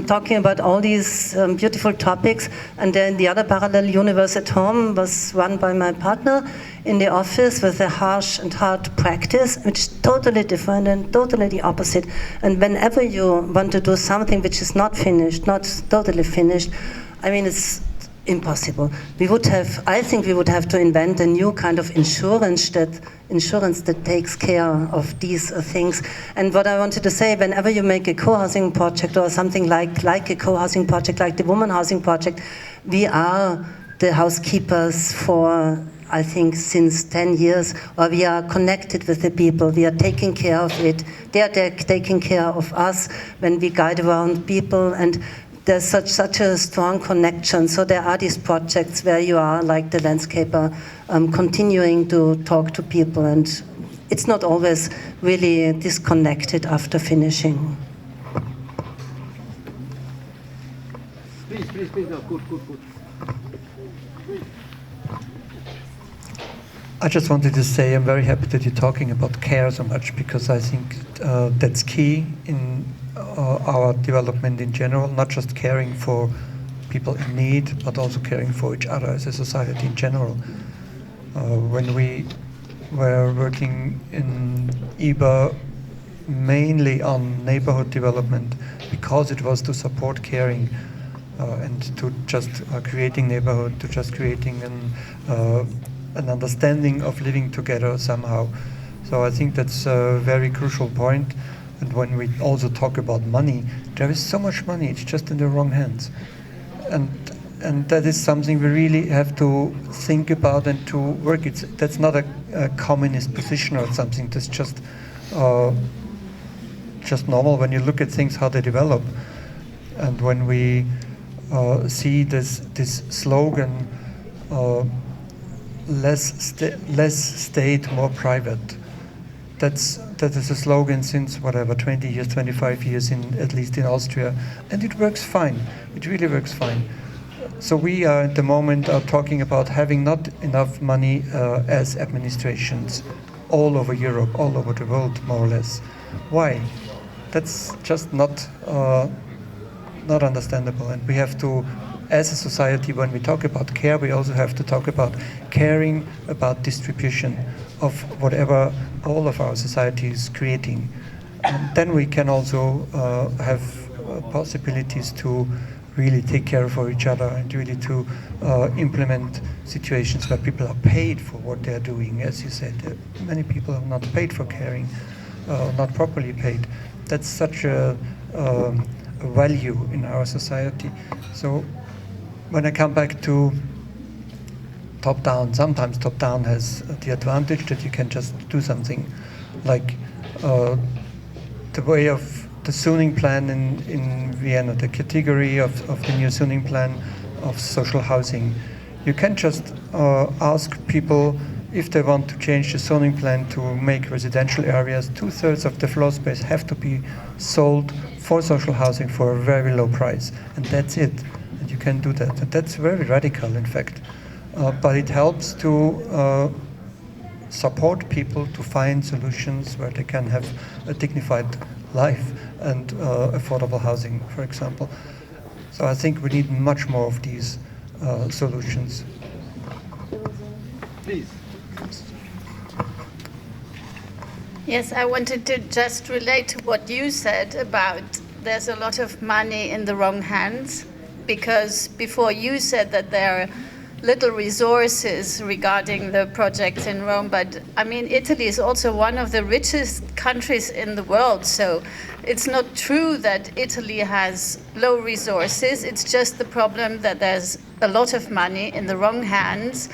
talking about all these beautiful topics. And then the other parallel universe at home was run by my partner in the office with a harsh and hard practice, which is totally different and totally the opposite. And whenever you want to do something which is not finished, not totally finished, I mean, it's impossible. I think we would have to invent a new kind of insurance that takes care of these things. And what I wanted to say, whenever you make a co-housing project or something like a co-housing project, like the Woman Housing Project, we are the housekeepers for, I think, since 10 years, or we are connected with the people, we are taking care of it, they are taking care of us when we guide around people, and there's such a strong connection. So there are these projects where you are, like the landscaper, continuing to talk to people, and it's not always really disconnected after finishing. Please, no, good. I just wanted to say I'm very happy that you're talking about care so much, because I think that's key in our development in general, not just caring for people in need, but also caring for each other as a society in general. When we were working in IBA mainly on neighborhood development, because it was to support caring and to just creating neighborhood, to just creating an understanding of living together somehow. So I think that's a very crucial point. And when we also talk about money, there is so much money, it's just in the wrong hands. And that is something we really have to think about and to work. That's not a communist position or something, that's just normal when you look at things, how they develop. And when we see this slogan, less state, more private. That is a slogan since 20 years, 25 years, at least in Austria, and it works fine. It really works fine. So we are at the moment talking about having not enough money as administrations all over Europe, all over the world, more or less. Why? That's just not understandable, and we have to, as a society, when we talk about care, we also have to talk about caring about distribution of whatever all of our society is creating. And then we can also have possibilities to really take care for each other and really to implement situations where people are paid for what they're doing. As you said, many people are not paid for caring, not properly paid. That's such a value in our society. So when I come back to top-down, sometimes top-down has the advantage that you can just do something like the way of the zoning plan in Vienna, the category of the new zoning plan of social housing. You can just ask people if they want to change the zoning plan to make residential areas, 2/3 of the floor space have to be sold for social housing for a very low price. And that's it. And you can do that. And that's very radical, in fact. But it helps to support people to find solutions where they can have a dignified life and affordable housing, for example. So I think we need much more of these solutions. Please. Yes, I wanted to just relate to what you said about there's a lot of money in the wrong hands, because before you said that there are little resources regarding the projects in Rome, but I mean, Italy is also one of the richest countries in the world, so it's not true that Italy has low resources. It's just the problem that there's a lot of money in the wrong hands,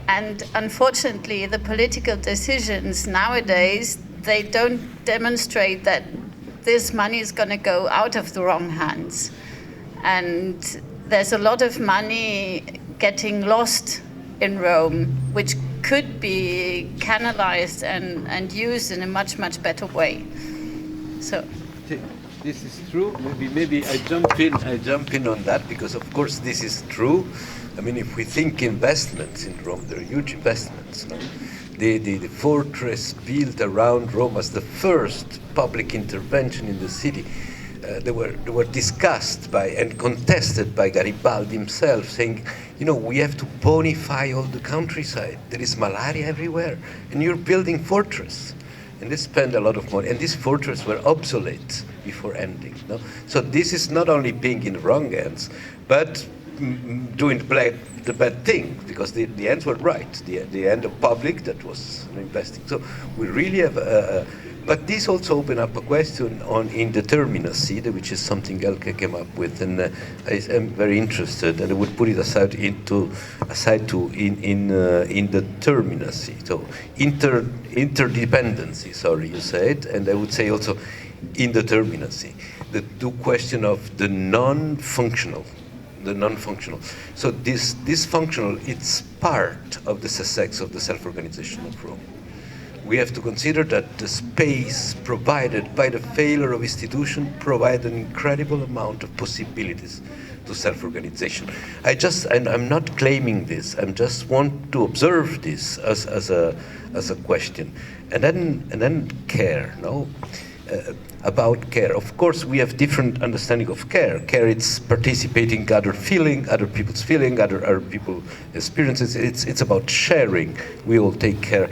and unfortunately the political decisions nowadays, they don't demonstrate that this money is going to go out of the wrong hands. And there's a lot of money getting lost in Rome, which could be canalized and used in a much, much better way. So this is true. Maybe I jump in on that, because of course this is true. I mean, if we think investments in Rome, there are huge investments. No? The fortress built around Rome as the first public intervention in the city. They were discussed by and contested by Garibaldi himself, saying, you know, we have to bonify all the countryside. There is malaria everywhere, and you're building fortress. And they spend a lot of money, and these fortresses were obsolete before ending. No? So this is not only being in the wrong hands, but doing the bad thing, because the ends were right. The end of public, that was investing. So we really have but this also opened up a question on indeterminacy, which is something Elke came up with, and I am very interested, and I would put it aside to indeterminacy. So interdependency, sorry, you said, and I would say also indeterminacy. The two question of the non-functional. So this functional, it's part of the success of the self-organization of Rome. We have to consider that the space provided by the failure of institution provide an incredible amount of possibilities to self-organization. I'm not claiming this. I just want to observe this as a question, and then care. No. About care. Of course, we have different understanding of care. Care, it's participating other people's feeling, other people's experiences. It's about sharing. We all take care.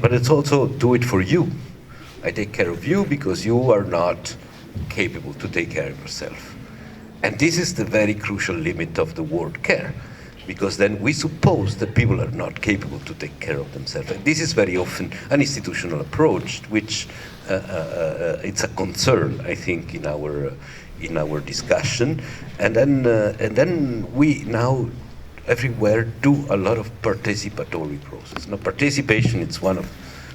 But it's also do it for you. I take care of you because you are not capable to take care of yourself. And this is the very crucial limit of the word care, because then we suppose that people are not capable to take care of themselves. And this is very often an institutional approach, which it's a concern, I think, in our discussion. And then we now everywhere do a lot of participatory process. Now, participation is one of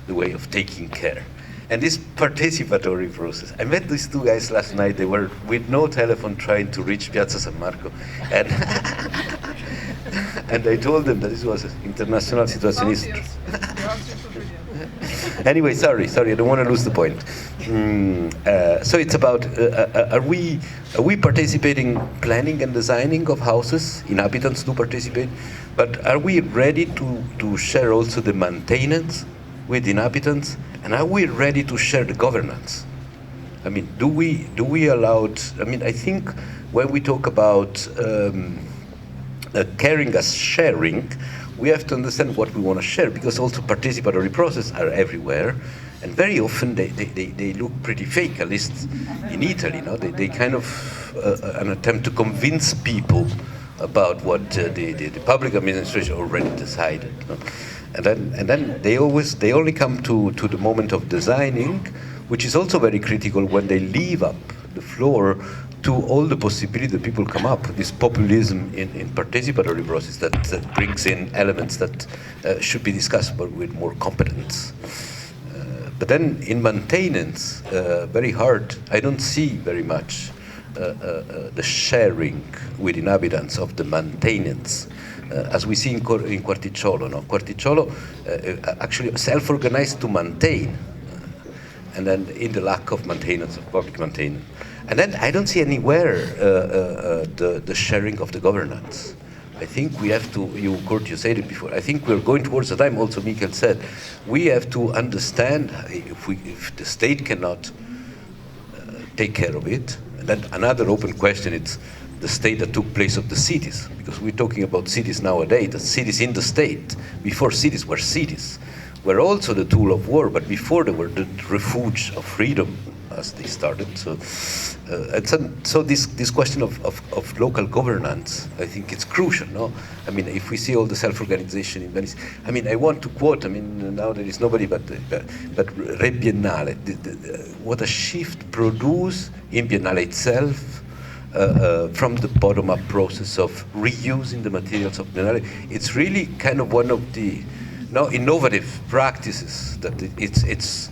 the way of taking care. And this participatory process, I met these two guys last night. They were with no telephone trying to reach Piazza San Marco, and and I told them that this was international situationist. Anyway, sorry, I don't want to lose the point. So it's about are we participating planning and designing of houses? Inhabitants do participate, but are we ready to share also the maintenance with inhabitants? And are we ready to share the governance? I mean, do we allow? I mean, I think when we talk about caring as sharing, we have to understand what we want to share, because also participatory processes are everywhere, And very often they look pretty fake, at least in Italy. No? They kind of an attempt to convince people about what the public administration already decided. No? And then they only come to the moment of designing, which is also very critical when they leave up the floor to all the possibility that people come up. This populism in participatory process that brings in elements that should be discussed but with more competence. But then in maintenance, very hard, I don't see very much the sharing with inhabitants of the maintenance. As we see in Quarticciolo. No? Quarticciolo actually self-organized to maintain, and then in the lack of maintenance, of public maintenance. And then I don't see anywhere the sharing of the governance. I think we have to, Kurt, you said it before, I think we're going towards the time, also Michael said, we have to understand if the state cannot take care of it, and then another open question, it's the state that took place of the cities, because we're talking about cities nowadays, the cities in the state. Before cities were also the tool of war, but before they were the refuge of freedom, as they started. So this question of local governance, I think it's crucial. No, I mean, if we see all the self-organization in Venice, I mean, I want to quote. I mean, now there is nobody but Re Biennale. What a shift produced in Biennale itself. From the bottom-up process of reusing the materials of Biennale, it's really kind of one of the innovative practices that it's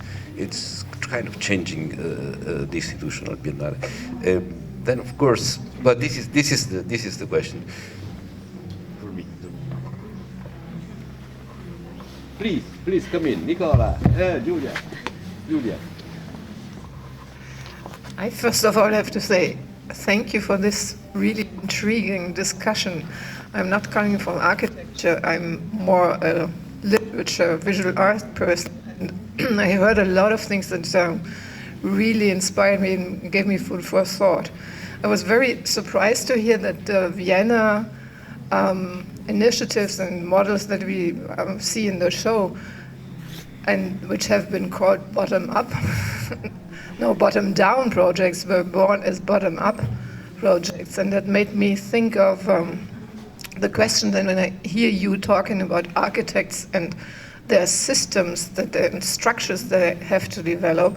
kind of changing the institutional Biennale. Then, of course, but this is the question for me. Please come in, Nicola, Julia. I first of all have to say thank you for this really intriguing discussion. I'm not coming from architecture, I'm more a literature, visual art person. And I heard a lot of things that really inspired me and gave me food for thought. I was very surprised to hear that the Vienna initiatives and models that we see in the show, and which have been called bottom-up, no, bottom-down projects were born as bottom-up projects. And that made me think of the question then when I hear you talking about architects and their systems and structures they have to develop.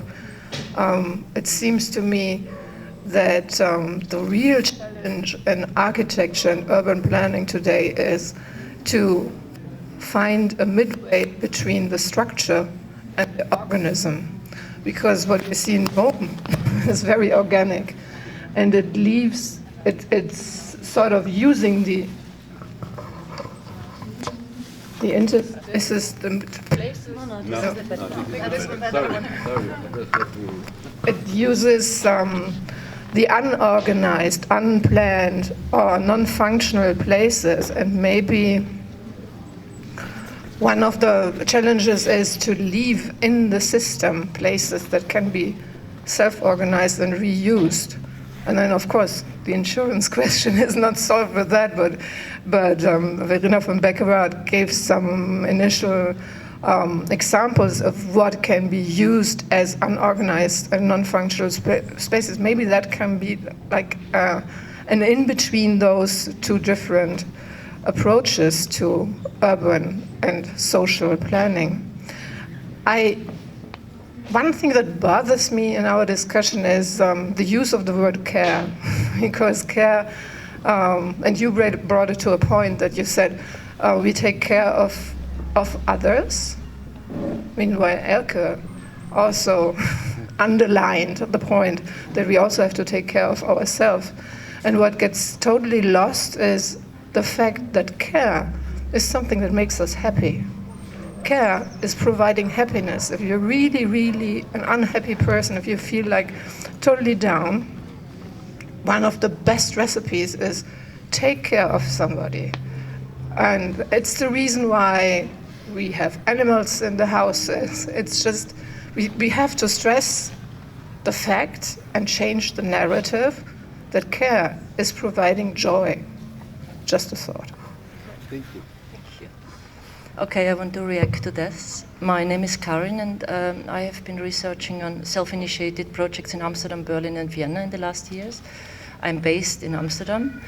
It seems to me that the real challenge in architecture and urban planning today is to find a midway between the structure and the organism. Because what we see in Rome is very organic, and it leaves, it's sort of using the interfaces, the places. It uses the unorganized, unplanned, or non-functional places, and maybe one of the challenges is to leave in the system places that can be self-organized and reused. And then, of course, the insurance question is not solved with that, but Verena from Beckerath gave some initial examples of what can be used as unorganized and non-functional spaces. Maybe that can be like an in-between those two different approaches to urban and social planning. One thing that bothers me in our discussion is the use of the word care, because care, and you brought it to a point that you said we take care of others. Meanwhile, Elke also underlined the point that we also have to take care of ourselves. And what gets totally lost is the fact that care is something that makes us happy. Care is providing happiness. If you're really, really an unhappy person, if you feel like totally down, one of the best recipes is take care of somebody. And it's the reason why we have animals in the houses. It's just, we have to stress the fact and change the narrative that care is providing joy. Just a thought. Thank you. Okay, I want to react to this. My name is Karin, and I have been researching on self-initiated projects in Amsterdam, Berlin, and Vienna in the last years. I'm based in Amsterdam,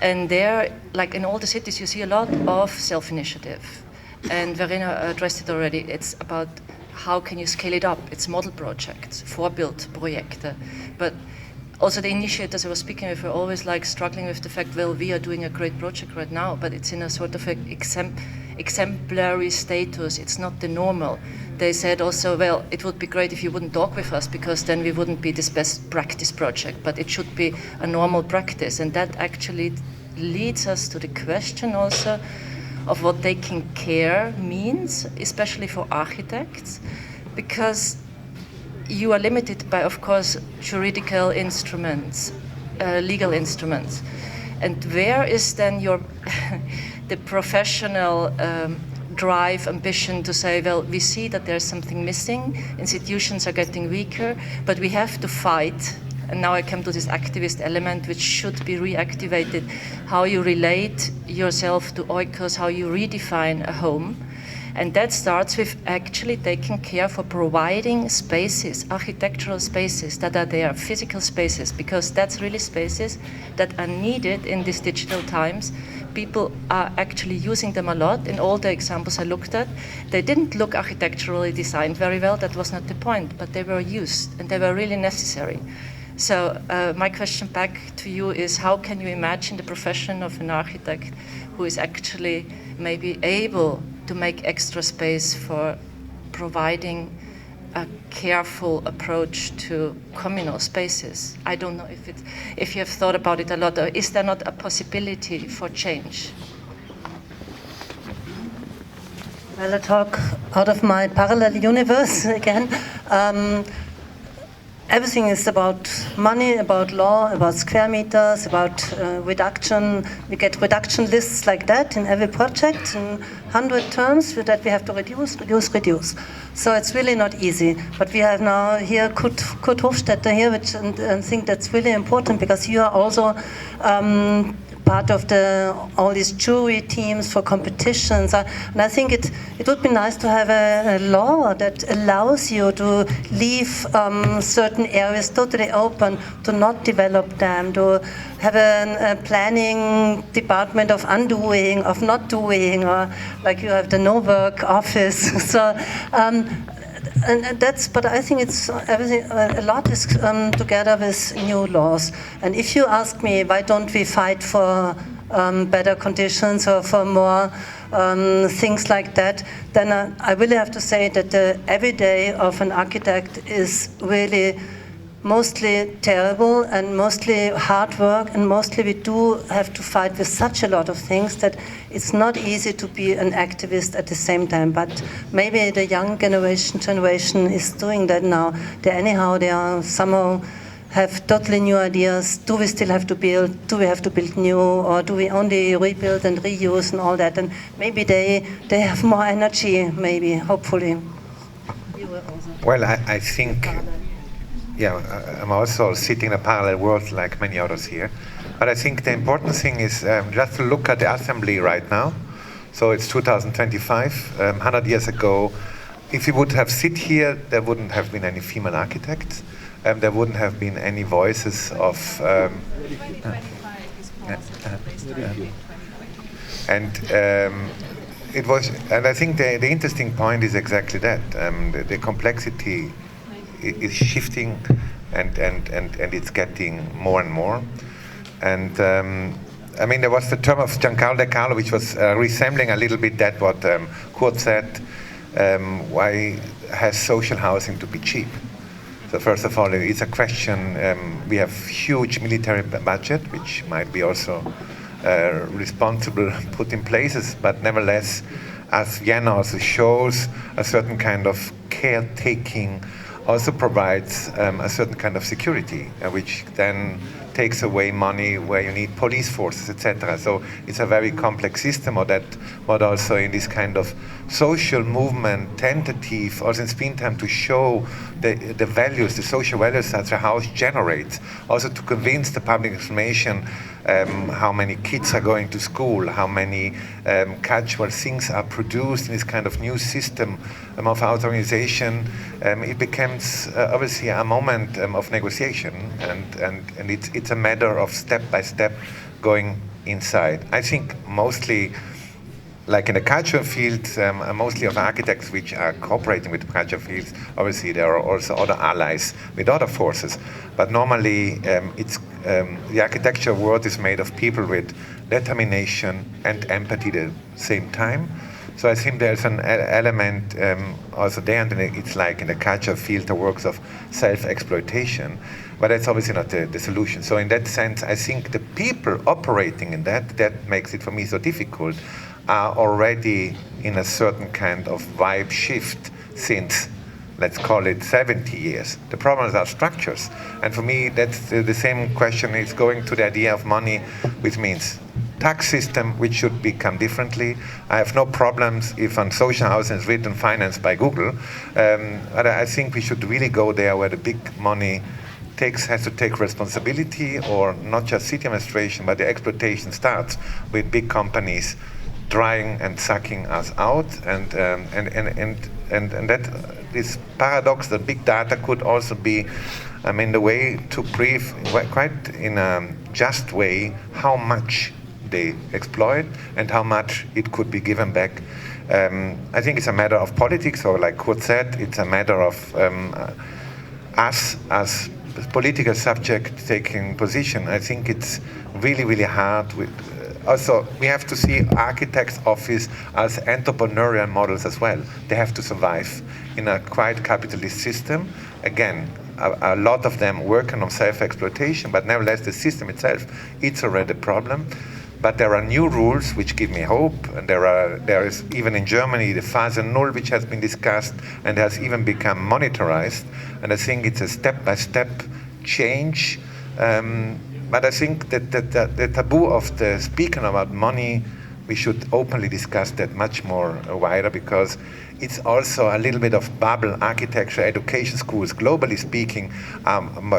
and there, like in all the cities, you see a lot of self-initiative. And Verena addressed it already. It's about how can you scale it up. It's model projects, Vorbildprojekte. But also the initiators I was speaking with were always like struggling with the fact, well, we are doing a great project right now, but it's in a sort of exemplary status. It's not the normal. They said also, well, it would be great if you wouldn't talk with us, because then we wouldn't be this best practice project, but it should be a normal practice. And that actually leads us to the question also of what taking care means, especially for architects, because you are limited by, of course, juridical instruments, legal instruments. And where is then your the professional drive, ambition to say, well, we see that there's something missing, institutions are getting weaker, but we have to fight. And now I come to this activist element, which should be reactivated, how you relate yourself to oikos, how you redefine a home. And that starts with actually taking care for providing spaces, architectural spaces that are there, physical spaces, because that's really spaces that are needed in these digital times. People are actually using them a lot. In all the examples I looked at, they didn't look architecturally designed very well, that was not the point, but they were used and they were really necessary. So my question back to you is, how can you imagine the profession of an architect who is actually maybe able to make extra space for providing a careful approach to communal spaces? I don't know if you have thought about it a lot, or is there not a possibility for change? Well, I talk out of my parallel universe again. Everything is about money, about law, about square meters, about reduction. We get reduction lists like that in every project, in 100 terms that we have to reduce. So it's really not easy. But we have now here Kurt Hofstetter here, which and I think that's really important, because you are also part of all these jury teams for competitions. And I think it would be nice to have a law that allows you to leave certain areas totally open, to not develop them, to have a planning department of undoing, of not doing, or like you have the no work office. So. And that's, but I think it's everything. A lot is together with new laws. And if you ask me, why don't we fight for better conditions or for more things like that, then I really have to say that the everyday of an architect is really mostly terrible and mostly hard work, and mostly we do have to fight with such a lot of things that it's not easy to be an activist at the same time. But maybe the young generation is doing that now. They are somehow have totally new ideas. Do we still have to build? Do we have to build new? Or do we only rebuild and reuse and all that? And maybe they have more energy, maybe, hopefully. Well, I think... Yeah, I'm also sitting in a parallel world like many others here. But I think the important thing is just to look at the assembly right now. So it's 2025. 100 years ago, if we would have sit here, there wouldn't have been any female architects. There wouldn't have been any voices of... it was, and I think the interesting point is exactly that. The complexity is shifting, and it's getting more and more. And I mean, there was the term of Giancarlo De Carlo, which was resembling a little bit that what Kurt said. Why has social housing to be cheap? So first of all, it's a question. We have huge military budget, which might be also responsible put in places, but nevertheless, as Vienna also shows, a certain kind of caretaking also provides a certain kind of security, which then takes away money where you need police forces, etc. So it's a very complex system, or that what also in this kind of social movement tentative, also in Springtime, to show the values, the social values that the house generates, also to convince the public information how many kids are going to school, how many cultural things are produced in this kind of new system of house organization. It becomes obviously a moment of negotiation, and it's a matter of step by step going inside. I think mostly, like in the cultural field, mostly of architects which are cooperating with the cultural fields. Obviously, there are also other allies with other forces. But normally, the architecture world is made of people with determination and empathy at the same time. So I think there's an element also there, and it's like in the cultural field, the works of self-exploitation. But that's obviously not the solution. So in that sense, I think the people operating in that makes it for me so difficult, are already in a certain kind of vibe shift since, let's call it 70 years. The problems are structures. And for me, that's the same question is going to the idea of money, which means tax system, which should become differently. I have no problems if on social housing is written financed by Google. But I think we should really go there where the big money has to take responsibility, or not just city administration, but the exploitation starts with big companies drying and sucking us out, and that this paradox that big data could also be, the way to brief quite in a just way how much they exploit and how much it could be given back. I think it's a matter of politics, or like Kurt said, it's a matter of us as political subject taking position. I think it's really, really hard with. Also, we have to see architects' office as entrepreneurial models as well. They have to survive in a quite capitalist system. Again, a lot of them working on self-exploitation, but nevertheless, the system itself, it's already a problem. But there are new rules which give me hope, and there is even in Germany the Phase Null, which has been discussed and has even become monitorized. And I think it's a step-by-step change. But I think that the taboo of the speaking about money, we should openly discuss that much more wider, because it's also a little bit of bubble architecture. Education schools, globally speaking,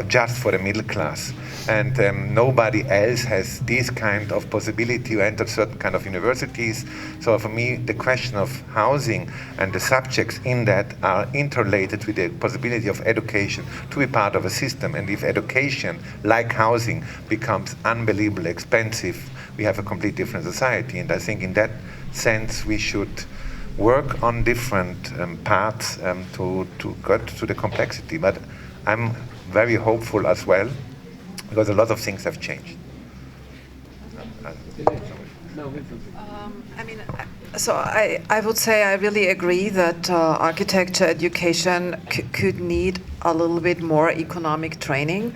just for the middle class. And nobody else has this kind of possibility to enter certain kind of universities. So for me, the question of housing and the subjects in that are interrelated with the possibility of education to be part of a system. And if education, like housing, becomes unbelievably expensive, we have a completely different society. And I think in that sense, we should work on different paths to get to the complexity. But I'm very hopeful as well, because a lot of things have changed. I would say I really agree that architecture education could need a little bit more economic training,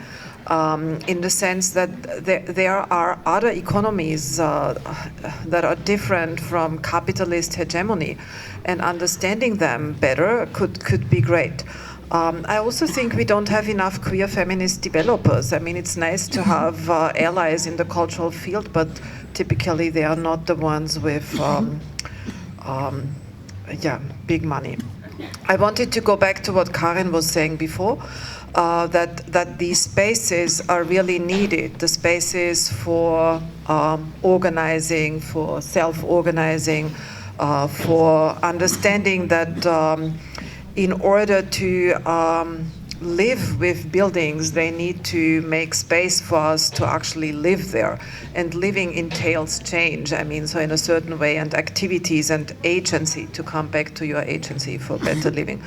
in the sense that there are other economies that are different from capitalist hegemony, and understanding them better could be great. I also think we don't have enough queer feminist developers. I mean, it's nice to have allies in the cultural field, but typically they are not the ones with big money. I wanted to go back to what Karin was saying before, that these spaces are really needed, the spaces for organizing, for self-organizing, for understanding that in order to live with buildings, they need to make space for us to actually live there. And living entails change, so in a certain way, and activities and agency, to come back to your agency for better living.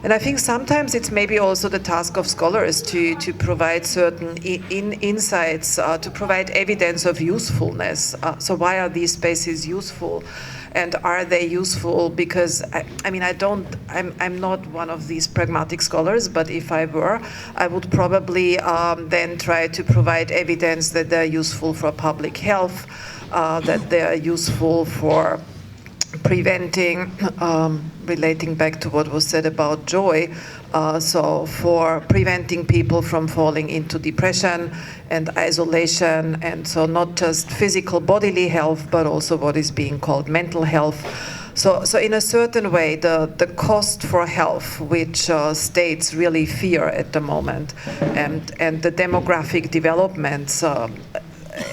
And I think sometimes it's maybe also the task of scholars to provide certain insights, to provide evidence of usefulness. So why are these spaces useful? And are they useful? Because I'm not one of these pragmatic scholars, but if I were, I would probably then try to provide evidence that they're useful for public health, that they're useful for preventing, relating back to what was said about joy, so for preventing people from falling into depression and isolation, and so not just physical bodily health, but also what is being called mental health. So in a certain way, the cost for health, which states really fear at the moment, and the demographic developments,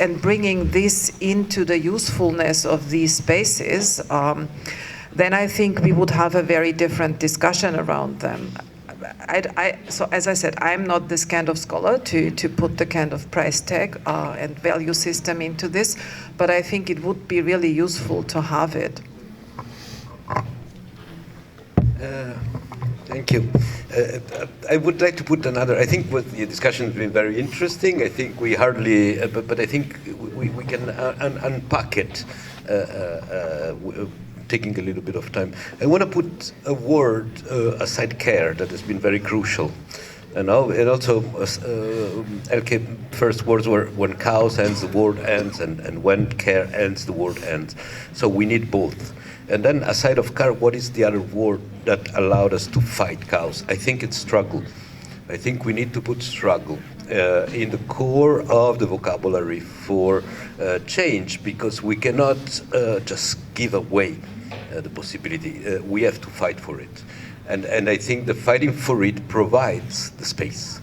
and bringing this into the usefulness of these spaces, then I think we would have a very different discussion around them. So as I said, I'm not this kind of scholar to put the kind of price tag and value system into this, but I think it would be really useful to have it. Thank you. I would like to put another. I think what the discussion has been very interesting. I think we hardly, but I think we can unpack it, taking a little bit of time. I want to put a word aside, care, that has been very crucial. And also, Elke, first words were when chaos ends, the world ends, and when care ends, the world ends. So we need both. And then aside of care, what is the other word that allowed us to fight chaos? I think it's struggle. I think we need to put struggle in the core of the vocabulary for change, because we cannot just give away the possibility. We have to fight for it. And I think the fighting for it provides the space.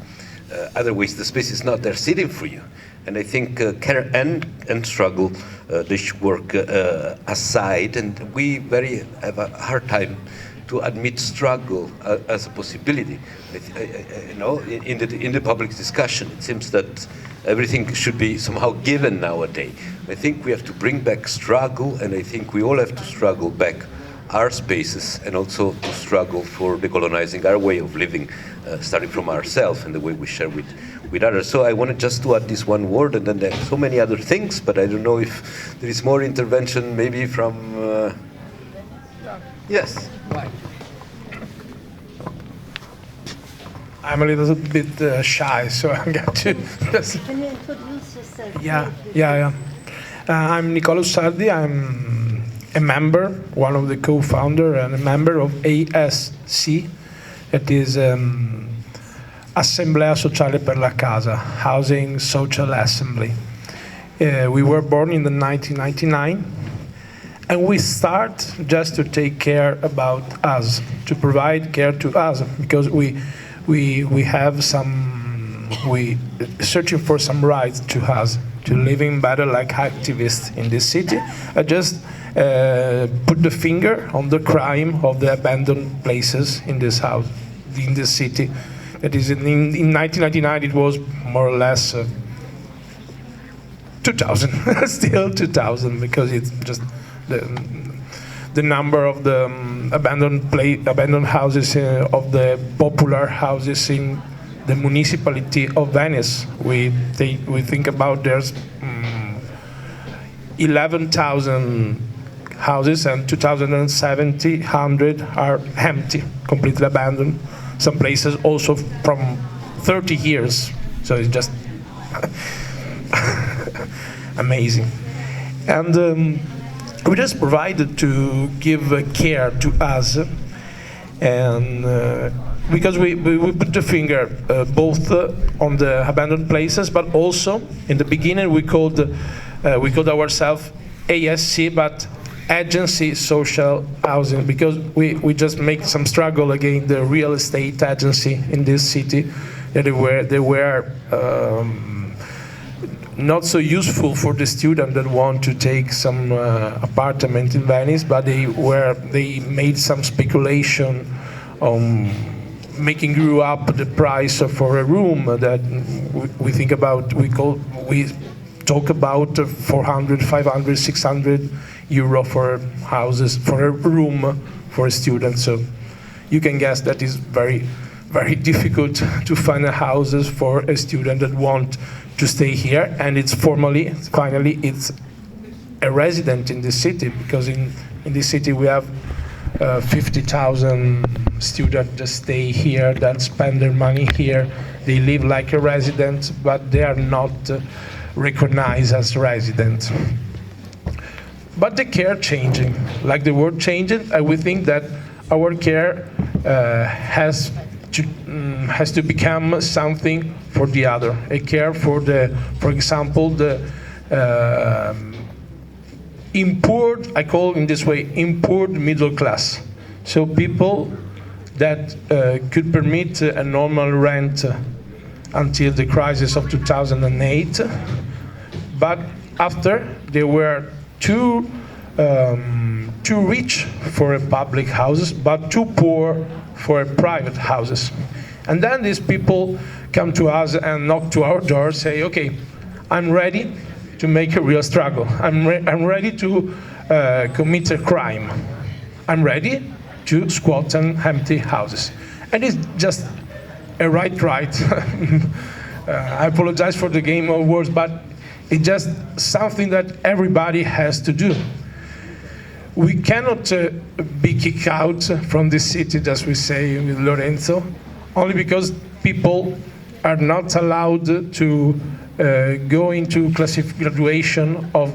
Otherwise, the space is not there sitting for you. And I think care and struggle, they should work aside. And we have a hard time to admit struggle as a possibility. In the public discussion, it seems that everything should be somehow given nowadays. I think we have to bring back struggle, and I think we all have to struggle back our spaces, and also to struggle for decolonizing our way of living, starting from ourselves and the way we share with others. So I wanted just to add this one word, and then there are so many other things, but I don't know if there is more intervention maybe from... Yes. Why? I'm a little bit shy, so I got to... Can you introduce yourself? Yeah. I'm Nicola Sardi. I'm a member, one of the co-founder, and a member of ASC, that is Assemblea Sociale per la Casa, Housing Social Assembly. We were born in the 1999, and we start just to take care about us, to provide care to us, because we have we searching for some rights to us, to living better like activists in this city. I just put the finger on the crime of the abandoned places in this house, in this city. That is, in 1999, it was more or less 2,000, still 2,000, because it's just the number of the abandoned houses of the popular houses in the municipality of Venice. We think about there's 11,000 houses, and 2,700 are empty, completely abandoned. Some places also from 30 years. So it's just amazing. And we just provided to give care to us, and because we put the finger both on the abandoned places, but also in the beginning we called ourselves ASC, but Agency Social Housing, because we just make some struggle against the real estate agency in this city, that they were not so useful for the student that want to take some apartment in Venice, but they made some speculation on making grew up the price for a room that we think about. We talk about 400, 500, 600 euro for houses, for a room for a student. So you can guess that is very, very difficult to find houses for a student that want to stay here, and it's finally it's a resident in this city, because in this city we have 50,000 students that stay here, that spend their money here. They live like a resident, but they are not recognized as residents. but the care changing, like the world changing, and we think that our care has to become something for the other, a care for example, the impaired, I call in this way, impaired middle class. So people that could permit a normal rent until the crisis of 2008, but after they were too rich for a public houses, but too poor for a private houses. And then these people come to us and knock to our door, say, okay, I'm ready to make a real struggle. I'm ready to commit a crime. I'm ready to squat on empty houses. And it's just a right. I apologize for the game of words, but it's just something that everybody has to do. We cannot be kicked out from the city, as we say with Lorenzo, only because people are not allowed to go into classification of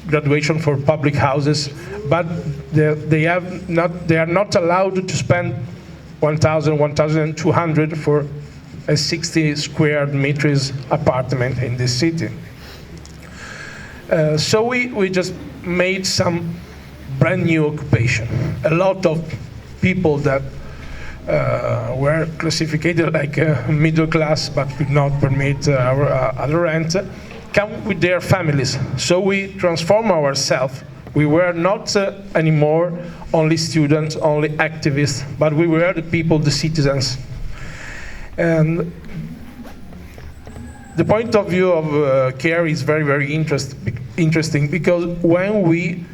graduation for public houses, but they are not allowed to spend 1,200 for a 60 square meters apartment in this city. So we just made some brand new occupation. A lot of people that were classified like middle class but could not permit our other rent come with their families. So we transform ourselves. We were not anymore only students, only activists, but we were the people, the citizens. And the point of view of care is very, very interesting because when we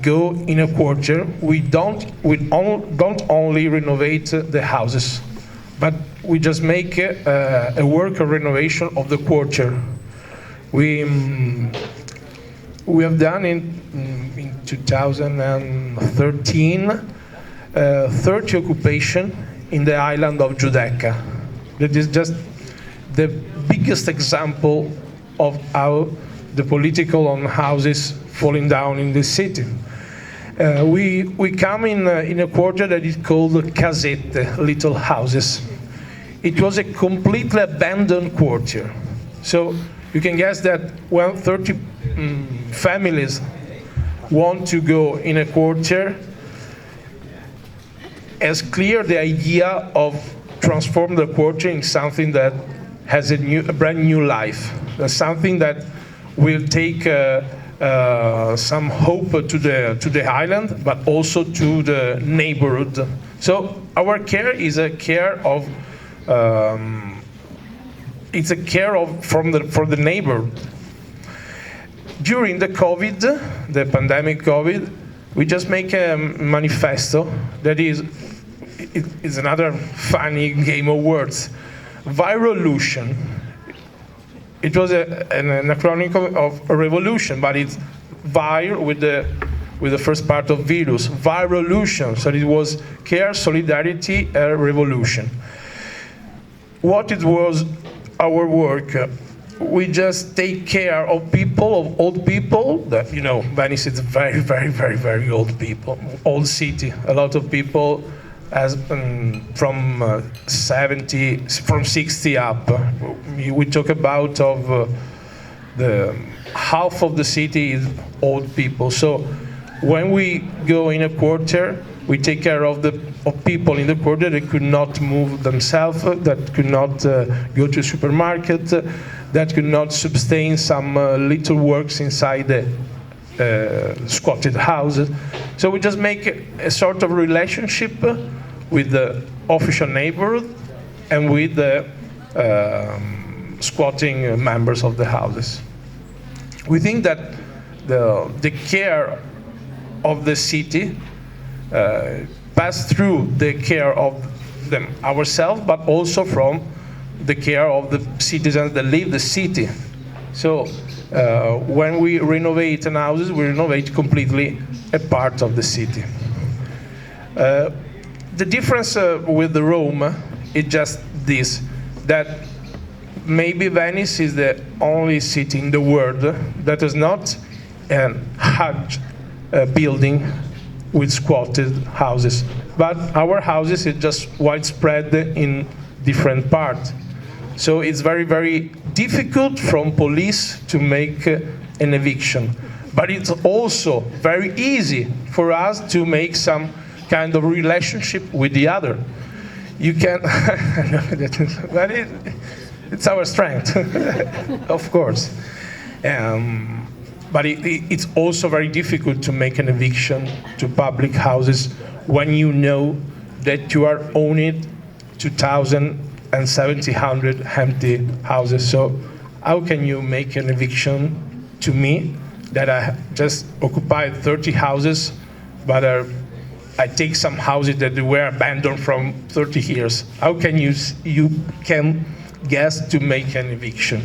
go in a quarter, we don't only renovate the houses, but we just make a work of renovation of the quarter. We have done in 2013 30 occupation in the island of Giudecca. That is just the biggest example of how the political on houses falling down in this city. We come in a quarter that is called casette, little houses. It was a completely abandoned quarter. So you can guess that when 30 families want to go in a quarter, it's clear the idea of transform the quarter in something that has a brand new life, something that will take some hope to the island, but also to the neighborhood. So our care is a care of for the neighborhood. During the COVID, the pandemic COVID, we just make a manifesto that is another funny game of words. Virolution. It was an acronym of a revolution, but it's vir with the first part of virus. Virolution. So it was care, solidarity, revolution. What it was our work. We just take care of people, of old people. That Venice is very, very, very, very old people, old city. A lot of people, as from 60 up. We talk about the half of the city is old people. So when we go in a quarter, we take care of people in the quarter that could not move themselves, that could not go to a supermarket, that could not sustain some little works inside the squatted houses. So we just make a sort of relationship with the official neighborhood and with the squatting members of the houses. We think that the care of the city pass through the care of them ourselves, but also from the care of the citizens that live the city. So when we renovate an houses, we renovate completely a part of the city. The difference with the Rome is just this, that maybe Venice is the only city in the world that is not a huge building with squatted houses, but our houses is just widespread in different parts. So it's very, very difficult from police to make an eviction. But it's also very easy for us to make some kind of relationship with the other. You can, but it's our strength, of course. But it's also very difficult to make an eviction to public houses when you know that you are owning 2,000 and 1,700 empty houses. So how can you make an eviction to me that I just occupied 30 houses, but I take some houses that were abandoned from 30 years? How can you can guess to make an eviction?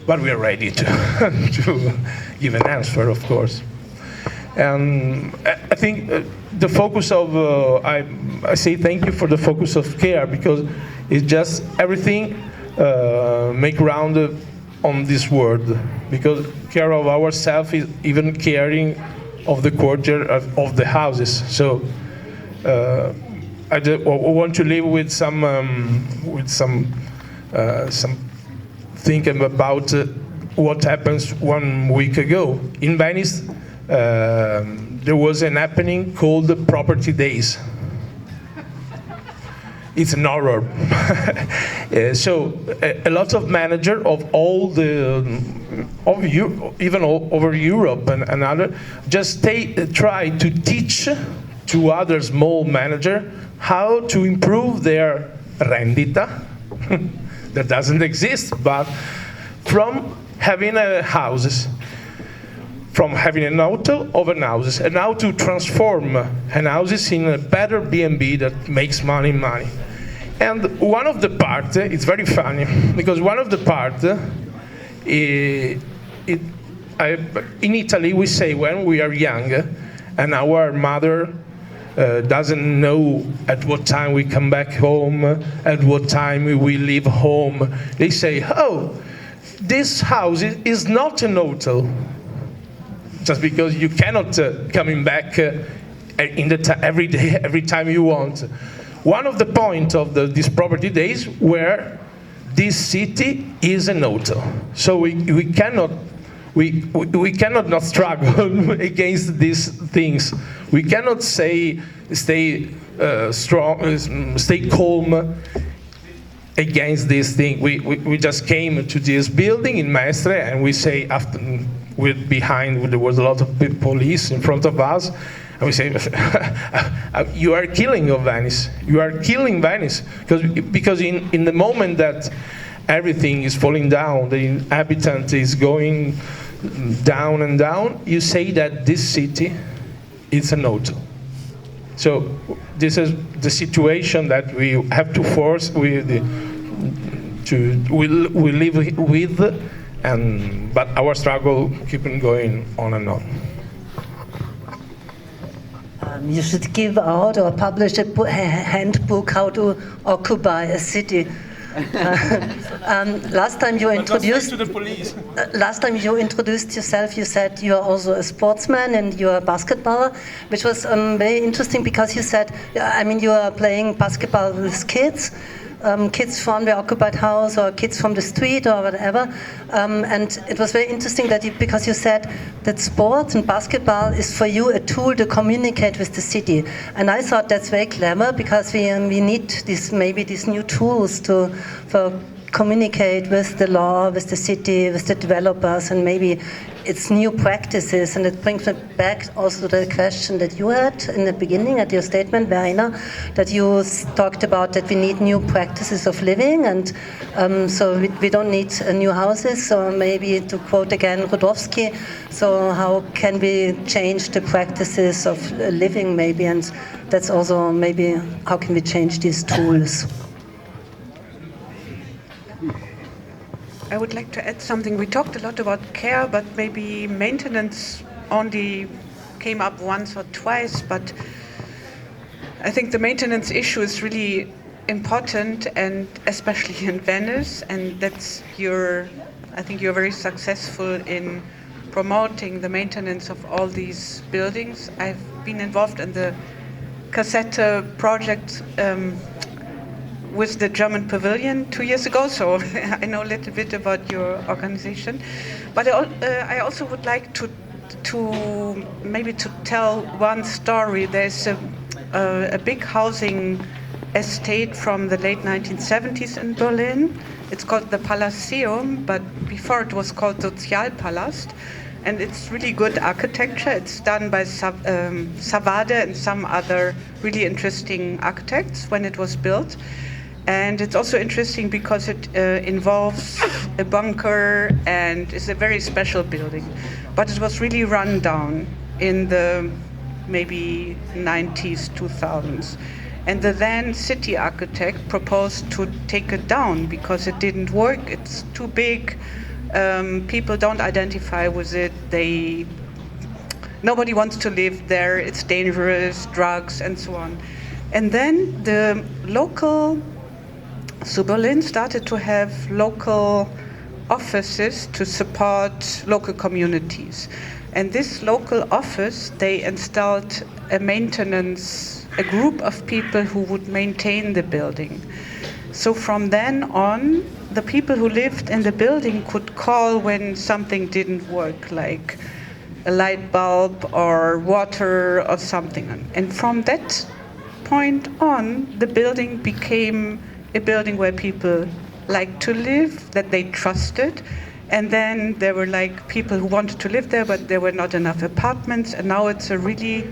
But we are ready to, to give an answer, of course. And I think the focus of, I say thank you for the focus of care, because it's just everything make round on this word, because care of ourselves is even caring of the quarter of the houses. So I want to live with some thinking about what happens 1 week ago. In Venice, there was an happening called the Property Days. It's an horror. So a lot of managers of all the, even all over Europe and other, just try to teach to other small managers how to improve their rendita, that doesn't exist, but from having houses, from having an hotel over houses, and how to transform houses in a better B&B that makes money. And one of the parts, it's very funny, because one of the parts, in Italy we say when we are young, and our mother doesn't know at what time we come back home, at what time we leave home. They say, oh, this house is not an hotel. Just because you cannot coming back every day, every time you want. One of the points of these property days where this city is an hotel. So we cannot not struggle against these things. We cannot say stay strong, stay calm against this thing. We just came to this building in Mestre, and we say after there was a lot of police in front of us, and we say, you are killing Venice. You are killing Venice, because in the moment that everything is falling down, the inhabitant is going down and down, you say that this city is an hotel. So this is the situation that we have to force we live with, but our struggle keeping going on and on. You should give out or publish a handbook how to occupy a city. Last time you introduced yourself, you said you are also a sportsman and you are a basketballer, which was very interesting, because you said, you are playing basketball with kids. Kids from the occupied house or kids from the street or whatever, and it was very interesting because you said that sports and basketball is for you a tool to communicate with the city, and I thought that's very clever, because we need these new tools for communicate with the law, with the city, with the developers, and maybe it's new practices. And it brings me back also to the question that you had in the beginning at your statement, Verena, that you talked about that we need new practices of living, and so we don't need new houses. So maybe to quote again Rudowski, so how can we change the practices of living maybe, and that's also maybe how can we change these tools. I would like to add something. We talked a lot about care, but maybe maintenance only came up once or twice. But I think the maintenance issue is really important, and especially in Venice, and I think you're very successful in promoting the maintenance of all these buildings. I've been involved in the Cassette project with the German Pavilion 2 years ago, so I know a little bit about your organization. But I also would like to maybe to tell one story. There's a big housing estate from the late 1970s in Berlin. It's called the Palaceum, but before it was called Sozialpalast. And it's really good architecture. It's done by Savade and some other really interesting architects when it was built. And it's also interesting because it involves a bunker and is a very special building. But it was really run down in the maybe 90s, 2000s. And the then city architect proposed to take it down because it didn't work. It's too big. People don't identify with it. Nobody wants to live there. It's dangerous, drugs, and so on. And then the local, so Berlin started to have local offices to support local communities. And this local office, they installed a group of people who would maintain the building. So from then on, the people who lived in the building could call when something didn't work, like a light bulb or water or something. And from that point on, the building became a building where people liked to live, that they trusted. And then there were like people who wanted to live there, but there were not enough apartments. And now it's a really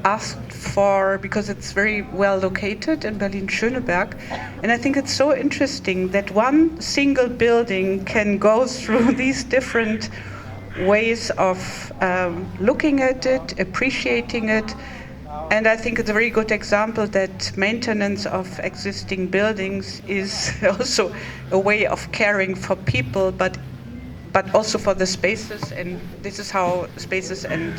asked for, because it's very well located in Berlin-Schöneberg. And I think it's so interesting that one single building can go through these different ways of looking at it, appreciating it. And I think it's a very good example that maintenance of existing buildings is also a way of caring for people, but also for the spaces. And this is how spaces and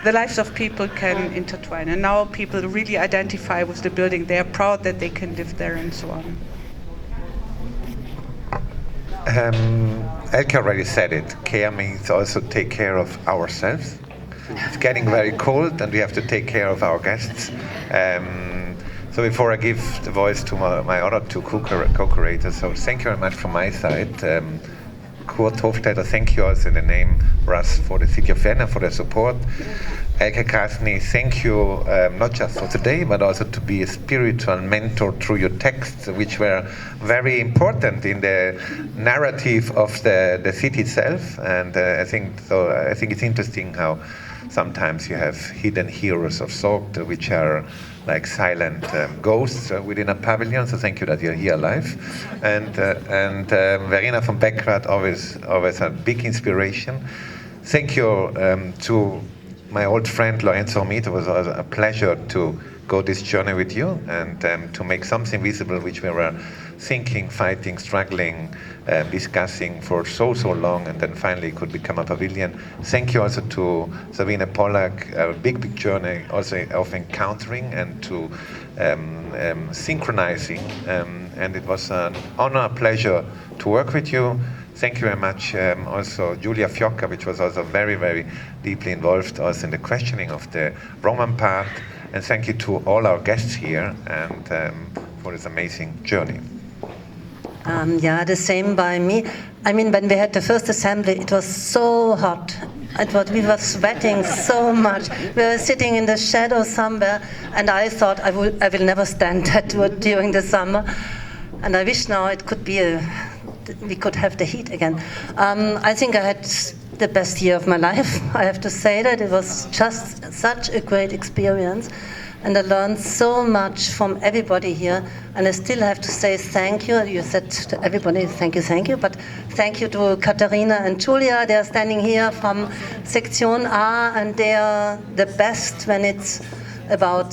the lives of people can intertwine. And now people really identify with the building. They are proud that they can live there and so on. Elke already said it. Care means also take care of ourselves. It's getting very cold and we have to take care of our guests. So before I give the voice to my other two co-curators, so thank you very much from my side. Kurt Hofstetter, thank you also in the name Russ for the City of Vienna for the support. Elke Krasny, thank you not just for today, but also to be a spiritual mentor through your texts, which were very important in the narrative of the city itself. And I think it's interesting how sometimes you have hidden heroes of sort, which are like silent ghosts within a pavilion. So thank you that you're here live. And Verena from Beckerath, always a big inspiration. Thank you to my old friend Lorenzo Romito. It was a pleasure to go this journey with you and to make something visible which we were thinking, fighting, struggling, discussing for so long, and then finally could become a pavilion. Thank you also to Sabine Pollak, a big journey also of encountering and to synchronizing, and it was an honor, a pleasure to work with you. Thank you very much also Julia Fiocca, which was also very deeply involved also in the questioning of the Roman part, and thank you to all our guests here and for this amazing journey. Yeah, the same by me. I mean, when we had the first assembly, it was so hot. We were sweating so much. We were sitting in the shadow somewhere, and I thought I will never stand that during the summer. And I wish now it could be we could have the heat again. I think I had the best year of my life. I have to say that it was just such a great experience. And I learned so much from everybody here. And I still have to say thank you. You said to everybody, thank you. But thank you to Katharina and Julia. They are standing here from Section A, and they are the best when it's about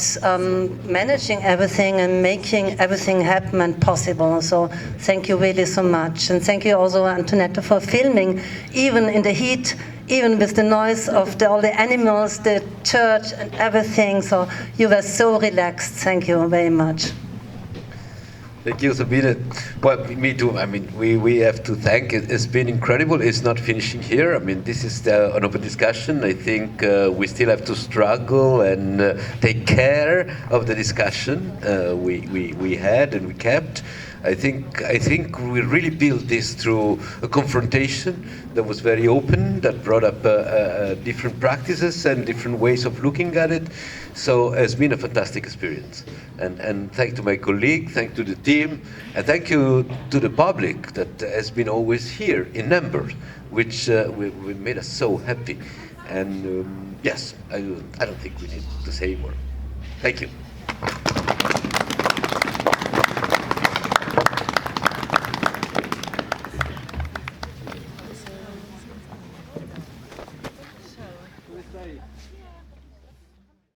managing everything and making everything happen and possible. So thank you really so much. And thank you also, Antonetta, for filming, even in the heat, even with the noise of all the animals, the church and everything. So you were so relaxed. Thank you very much. Thank you, Sabine. Well, me too. I mean, we have to thank it. It's been incredible. It's not finishing here. I mean, this is an open discussion. I think we still have to struggle and take care of the discussion we had and we kept. I think we really built this through a confrontation that was very open, that brought up different practices and different ways of looking at it. So it's been a fantastic experience. And thank to my colleague, thank to the team, and thank you to the public that has been always here in numbers, which we made us so happy. And yes, I don't think we need to say more. Thank you.